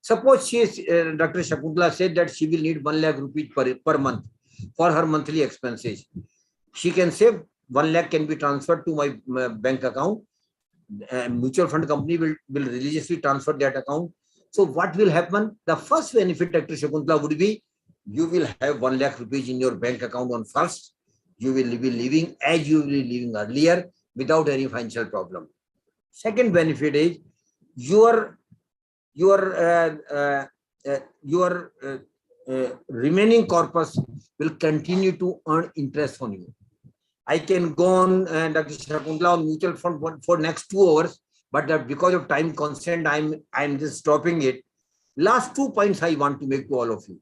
Speaker 2: Suppose she is, Dr. Shakuntala said that she will need 1 lakh rupees per month for her monthly expenses. She can say 1 lakh can be transferred to my bank account. Mutual fund company will religiously transfer that account. So what will happen? The first benefit, Dr. Shakuntala, would be you will have 1 lakh rupees in your bank account on first. You will be living as you were living earlier without any financial problem. Second benefit is your remaining corpus will continue to earn interest on you. I can go on, Dr. Shakuntala, on mutual fund for next 2 hours, but because of time constraint, I'm just stopping it. Last 2 points I want to make to all of you.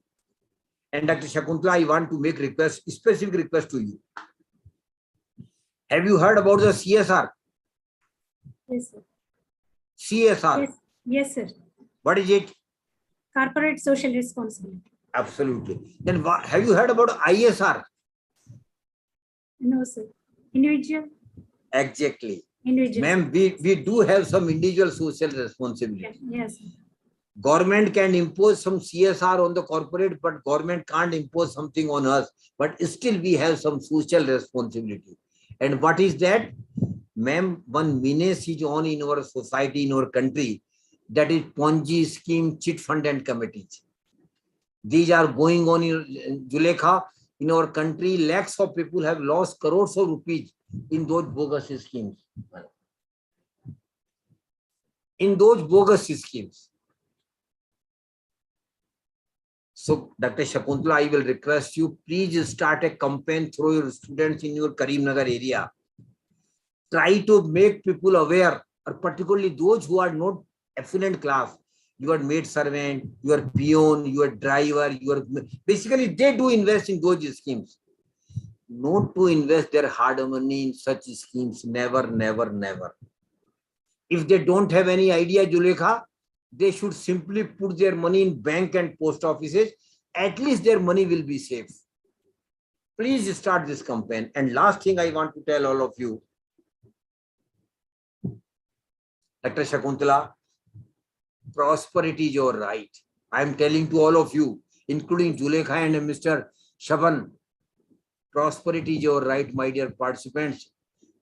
Speaker 2: And Dr. Shakuntala, I want to make specific request to you. Have you heard about the CSR?
Speaker 1: Yes, sir.
Speaker 2: CSR?
Speaker 1: Yes, sir.
Speaker 2: What is it?
Speaker 1: Corporate social responsibility.
Speaker 2: Absolutely. Then have you heard about ISR?
Speaker 1: No, sir. Individual?
Speaker 2: Exactly.
Speaker 1: Individual.
Speaker 2: Ma'am, we do have some individual social responsibility.
Speaker 1: Yes.
Speaker 2: Government can impose some CSR on the corporate, but government can't impose something on us. But still we have some social responsibility. And what is that? Ma'am, one menace is on in our society, in our country. That is Ponzi scheme, chit fund and committees. These are going on in Julekha. In our country, lakhs of people have lost crores of rupees in those bogus schemes. In those bogus schemes. So, Dr. Shakuntala, I will request you, please start a campaign through your students in your Karimnagar area. Try to make people aware, or particularly those who are not affluent class. Your maid servant, your peon, your driver, basically they do invest in those schemes. not to invest their hard money in such schemes. Never, never, never. If they don't have any idea, Julekha, they should simply put their money in bank and post offices. At least their money will be safe. Please start this campaign. And last thing I want to tell all of you, Dr. Shakuntala, prosperity is your right. I am telling to all of you, including Julekha and Mr. Shaban, prosperity is your right, my dear participants.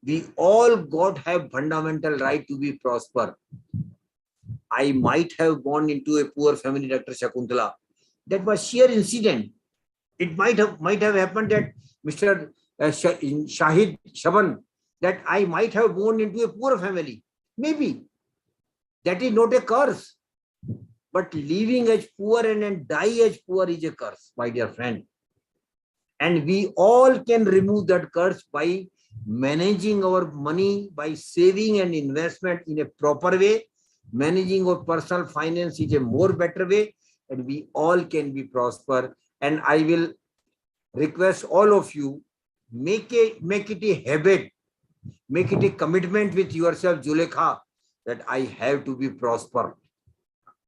Speaker 2: We all have fundamental right to be prosper. I might have born into a poor family, Dr. Shakuntala. That was sheer incident. It might have happened that Mr. Shahid Shaban, that I might have born into a poor family. Maybe. That is not a curse. But living as poor and then die as poor is a curse, my dear friend. And we all can remove that curse by managing our money, by saving and investment in a proper way. Managing our personal finance is a more better way, and we all can be prosper. And I will request all of you, make it a habit, make it a commitment with yourself, Julekha, that I have to be prosper.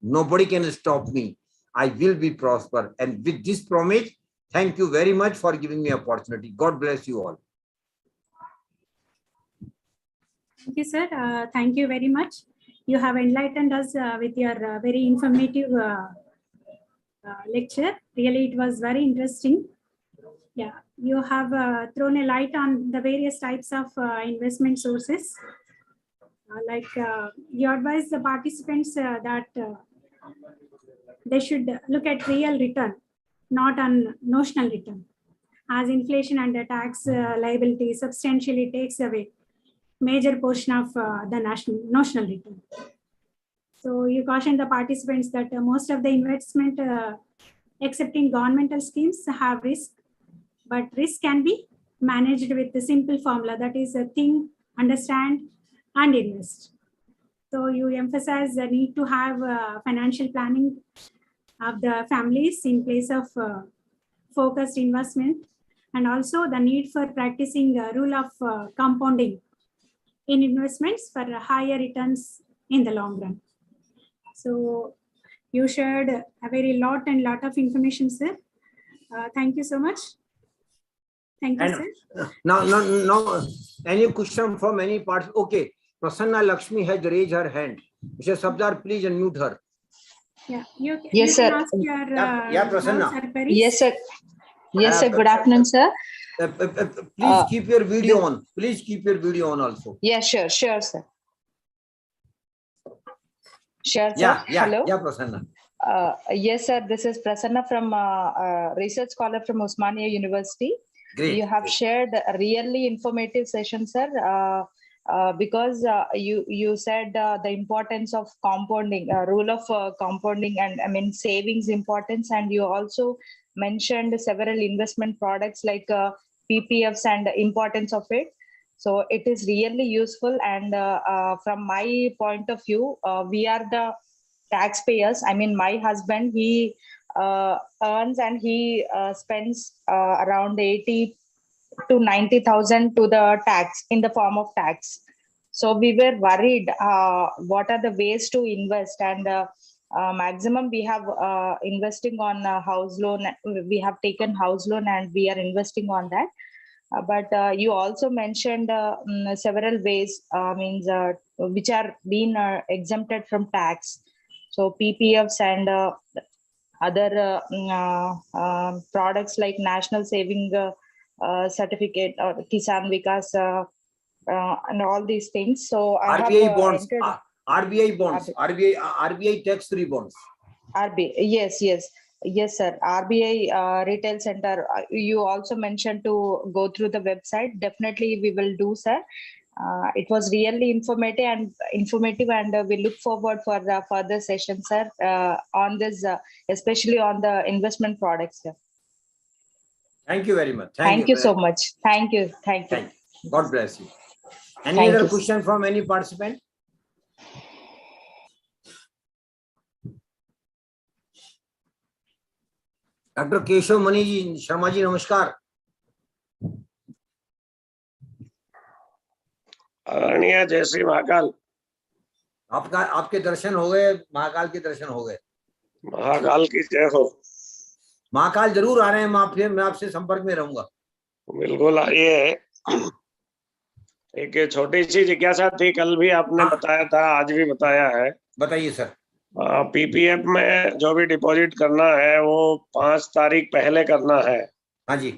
Speaker 2: Nobody can stop me. I will be prosper. And with this promise, thank you very much for giving me opportunity. God bless you all.
Speaker 1: Thank you, sir. Thank you very much. You have enlightened us with your very informative lecture. Really, it was very interesting. Yeah, you have thrown a light on the various types of investment sources. You advise the participants that they should look at real return, not on notional return, as inflation and the tax liability substantially takes away major portion of the notional return. So you caution the participants that most of the investment, excepting governmental schemes, have risk, but risk can be managed with the simple formula, that is think, understand, and invest. So you emphasize the need to have financial planning of the families in place of focused investment, and also the need for practicing the rule of compounding in investments for higher returns in the long run. So you shared a very lot of information, sir. Thank you so much. Thank you, sir.
Speaker 2: Now, any question from any parts? Okay, Prasanna Lakshmi has raised her hand. Mr. Sabdar, please unmute her.
Speaker 1: Yeah,
Speaker 5: yes,
Speaker 1: you
Speaker 5: sir.
Speaker 1: Can ask your,
Speaker 2: Prasanna.
Speaker 5: Yes, sir. Yes, sir. Good afternoon, sir.
Speaker 2: Please keep your video on. Please keep your video on also.
Speaker 5: Yeah, sure, sure, sir. Sure, sir.
Speaker 2: Yeah,
Speaker 5: Hello.
Speaker 2: Yeah, Prasanna.
Speaker 5: Yes, sir. This is Prasanna from research scholar from Osmania University.
Speaker 2: Great.
Speaker 5: You have shared a really informative session, sir. Because you said the importance of compounding, rule of compounding, and I mean savings importance, and you also mentioned several investment products like PPFs and the importance of it. So it is really useful, and from my point of view, we are the taxpayers. I mean, my husband, he earns and he spends around 80 to 90,000 to the tax, in the form of tax. So we were worried what are the ways to invest, and maximum we have investing on house loan. We have taken house loan and we are investing on that. But you also mentioned several ways, which are being exempted from tax. So PPFs and other products like National Saving Certificate or Kisan Vikas and all these things. So
Speaker 2: RBI bonds, RBI bonds, RBI tax-free bonds.
Speaker 5: RBI, yes, sir. RBI retail center. You also mentioned to go through the website. Definitely, we will do, sir. It was really informative, and we look forward for the further session, sir, on this, especially on the investment products, sir.
Speaker 2: Thank you very much.
Speaker 5: Thank you so much. Thank you.
Speaker 2: God bless you. Any other question from any participant? Dr. Keshav Mani ji, Sharma ji, namaskar.
Speaker 6: आदरणीय जय श्री महाकाल।
Speaker 2: आपके दर्शन हो गए, महाकाल के दर्शन हो गए।
Speaker 6: महाकाल की जय हो।
Speaker 2: महाकाल जरूर आ रहे हैं, मैं आपसे संपर्क में रहूंगा।
Speaker 6: बिल्कुल आइए। एक छोटी सी जिज्ञासा थी, कल भी आपने बताया था, आज भी बताया है।
Speaker 2: बताइए सर।
Speaker 6: पीपीएफ में जो भी डिपॉजिट करना है वो 5 तारीख पहले करना है।
Speaker 2: हाँ जी।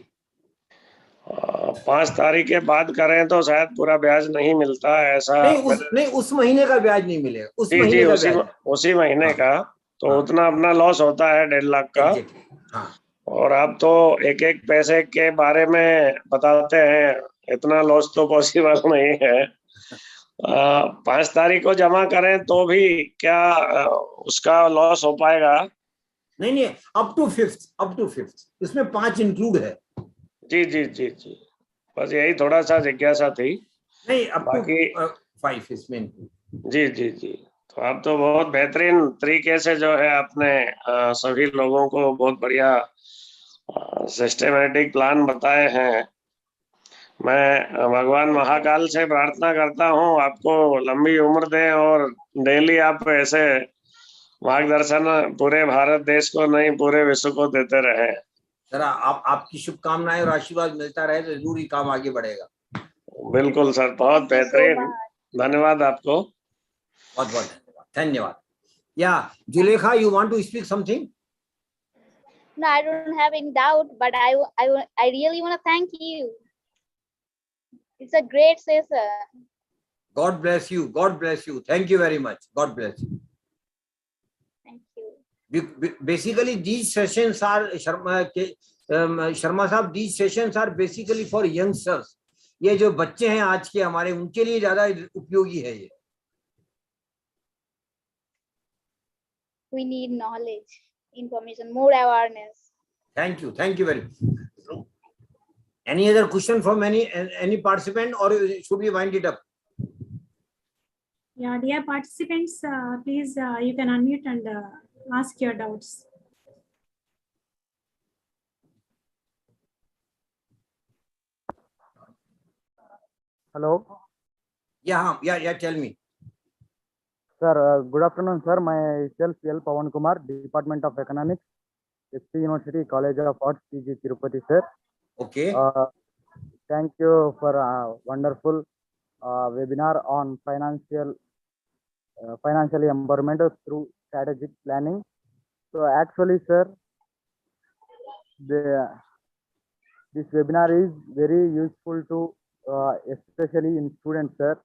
Speaker 6: 5 तारीख के बाद करें तो शायद पूरा ब्याज नहीं मिलता, ऐसा
Speaker 2: नहीं, उस महीने का ब्याज नहीं मिलेगा, उस महीने का ब्याज।
Speaker 6: उसी महीने का तो उतना अपना लॉस होता है 1.5 लाख का।
Speaker 2: हाँ।
Speaker 6: और आप तो एक एक पैसे के बारे में बताते हैं, इतना लॉस तो पॉसिबल नहीं है। 5 तारीख को जमा करें तो भी क्या उसका लॉस हो पाएगा?
Speaker 2: नहीं, अप टू फिफ्थ इसमें 5 इंक्लूड है। जी
Speaker 6: जी जी जी, बस यही थोड़ा सा जिज्ञासा थी।
Speaker 2: नहीं, अप
Speaker 6: बाकी
Speaker 2: 5 इसमें।
Speaker 6: जी जी जी, तो आप तो बहुत बेहतरीन तरीके से जो है आपने सभी लोगों को बहुत बढ़िया सिस्टमेटिक प्लान बताए हैं। मैं भगवान महाकाल से प्रार्थना करता हूँ आपको लंबी उम्र दे और डेली आप ऐसे मार्गदर्शन पूरे भारत देश को नहीं पूरे विश्व को देते रहे।
Speaker 2: सर आपकी शुभकामनाएं और आशीर्वाद मिलता रहे तो जरूर ही काम आगे बढ़ेगा।
Speaker 6: बिल्कुल सर, बहुत बेहतरीन, धन्यवाद आपको।
Speaker 2: बहुत बहुत धन्यवाद। या Zulekha, you want to speak something?
Speaker 7: No, I don't have any doubt, but I really want to thank you. It's a great session.
Speaker 2: God bless you. God bless you. Thank you very much. God bless you.
Speaker 7: Thank you.
Speaker 2: Basically, these sessions are Sharma साहब, these sessions are basically for youngsters. ये जो बच्चे हैं आज के हमारे, उनके लिए ज्यादा उपयोगी है ये।
Speaker 7: We need knowledge, information, more awareness.
Speaker 2: Thank you very much. Any other question from any participant, or should we wind it up?
Speaker 1: Yeah, dear participants, please you can unmute and ask your doubts.
Speaker 8: Hello.
Speaker 2: Yeah, tell me.
Speaker 8: Sir, good afternoon, sir. Myself L. Pawan Kumar, Department of Economics, SP University College of Arts, PG Tirupati, sir.
Speaker 2: Okay.
Speaker 8: Thank you for a wonderful webinar on financial empowerment through strategic planning. So actually, sir, this webinar is very useful to especially in students, sir,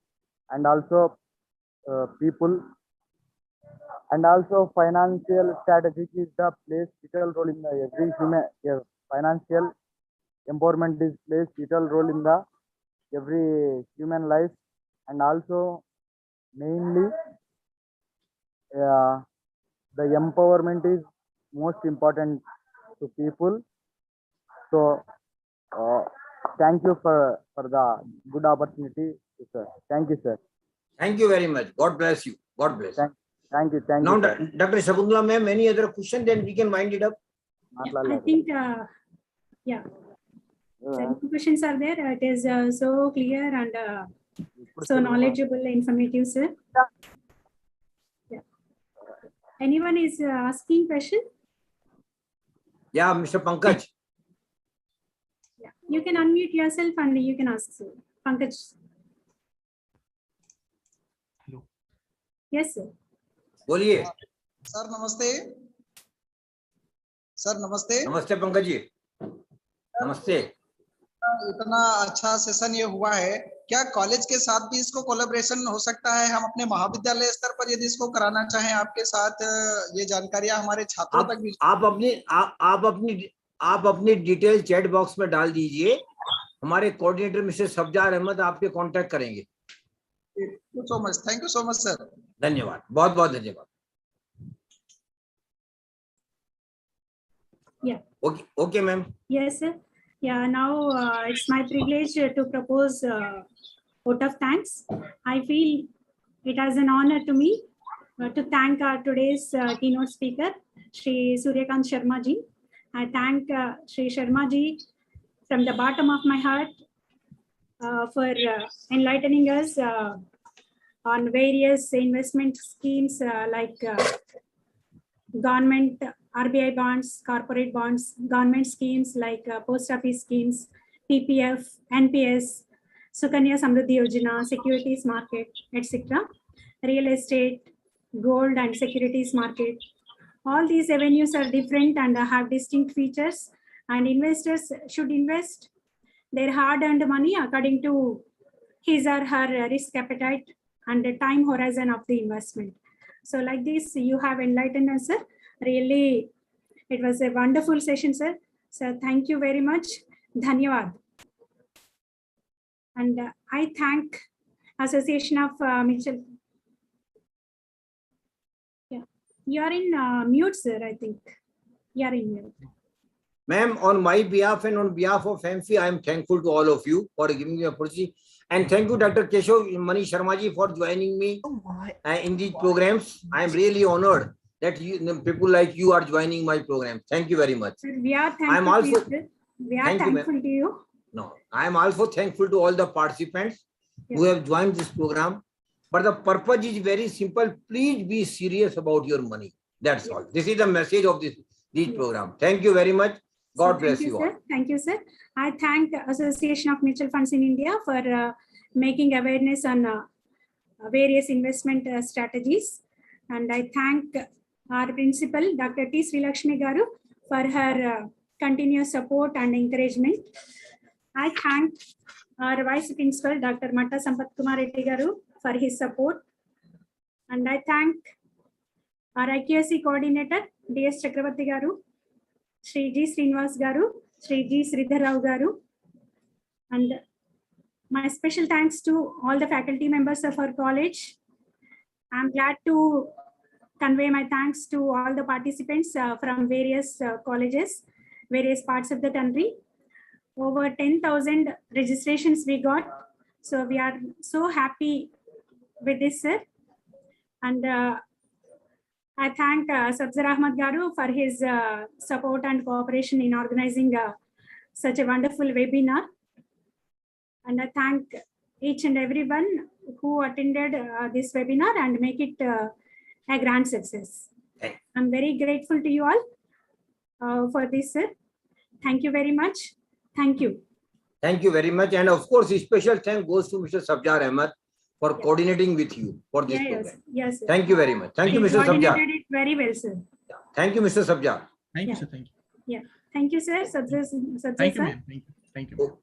Speaker 8: and also people, and also financial strategy is the plays vital role in the every human financial empowerment is plays vital role in the every human life, and also mainly the empowerment is most important to people. So thank you for the good opportunity, sir. Thank you, sir.
Speaker 2: Thank you very much. God bless you. God bless.
Speaker 8: Thank you.
Speaker 2: Now,
Speaker 8: you, sir.
Speaker 2: Dr. Shakuntala ma'am, any other question? Then we can wind it up.
Speaker 1: Yeah, I think, yeah. So questions are there. It is so clear and so knowledgeable, informative, sir. Yeah. Anyone is asking question?
Speaker 2: Yeah, Mr. Pankaj.
Speaker 1: Yeah, you can unmute yourself and you can ask, sir. Pankaj.
Speaker 9: Hello.
Speaker 1: Yes, sir.
Speaker 2: बोलिए।
Speaker 9: Sir नमस्ते। Sir नमस्ते।
Speaker 2: नमस्ते पंकज जी। नमस्ते।
Speaker 9: इतना अच्छा session ये हुआ है, क्या कॉलेज के साथ भी इसको कोलैबोरेशन हो सकता है? हम अपने महाविद्यालय स्तर पर यदि इसको कराना चाहें आपके साथ, ये जानकारियां हमारे छात्रों तक भी।
Speaker 2: आप अपनी डिटेल चैट बॉक्स में डाल दीजिए, हमारे कोऑर्डिनेटर मिस्टर सब्जार अहमद आपके कांटेक्ट करेंगे।
Speaker 9: Thank you so much sir.
Speaker 2: धन्यवाद, बहुत बहुत धन्यवाद।
Speaker 1: Yeah.
Speaker 2: Okay, ma'am.
Speaker 1: Yes, sir. Yeah, now it's my privilege to propose vote of thanks. I feel it as an honor to me to thank today's keynote speaker, Shri Suryakant Sharma ji. I thank Shri Sharma ji from the bottom of my heart for enlightening us on various investment schemes like government RBI bonds, corporate bonds, government schemes like post office schemes, PPF, NPS, Sukanya Samruddhi Yojana, securities market, etc. Real estate, gold and securities market. All these avenues are different and have distinct features, and investors should invest their hard-earned money according to his or her risk appetite and the time horizon of the investment. So like this, you have enlightened us, sir. Really, it was a wonderful session, sir. So thank you very much. Dhanyavad. And I thank Association of Mitchell. Yeah, you are in mute, sir, I think. You are in mute.
Speaker 2: Ma'am, on my behalf and on behalf of Amfi, I am thankful to all of you for giving me the opportunity. And thank you, Dr. Keshav Mani Sharma ji, for joining me in these programs. I am really honored that you, people like you are joining my program. Thank you very much.
Speaker 1: Sir, we are thankful to you, sir. We are thankful to you.
Speaker 2: No, I am also thankful to all the participants who have joined this program. But the purpose is very simple. Please be serious about your money. That's all. This is the message of this program. Thank you very much. God bless you all.
Speaker 1: Thank you, sir. I thank the Association of Mutual Funds in India for making awareness on various investment strategies. And I thank our principal, Dr. T. Sri Lakshmi Garu, for her continuous support and encouragement. I thank our Vice Principal, Dr. Matta Sampath Kumar Reddy Garu, for his support. And I thank our IQSC Coordinator, D.S. Chakravarti Garu, Shri G. Srinivas Garu, Shri G. Sridhar Rao Garu. And my special thanks to all the faculty members of our college. I'm glad to convey my thanks to all the participants from various colleges, various parts of the country. Over 10,000 registrations we got. So we are so happy with this, sir. And I thank Sabzar Ahmad Garu for his support and cooperation in organizing such a wonderful webinar. And I thank each and everyone who attended this webinar and make it a grand success. I'm very grateful to you all for this, sir. Thank you very much. Thank you.
Speaker 2: Thank you very much. And of course, a special thank goes to Mr. Sabjar Ahmed for coordinating with you for this program.
Speaker 1: Yes, sir.
Speaker 2: Thank you very much. Thank you, Mr. Sabjar.
Speaker 1: Coordinated it very well, sir.
Speaker 2: Thank you, Mr. Sabjar.
Speaker 10: Thank you, sir. Thank you.
Speaker 1: Yeah. Thank you, sir. Sabjar,
Speaker 10: Thank you,
Speaker 1: sir.
Speaker 10: ma'am. Thank you. Thank you.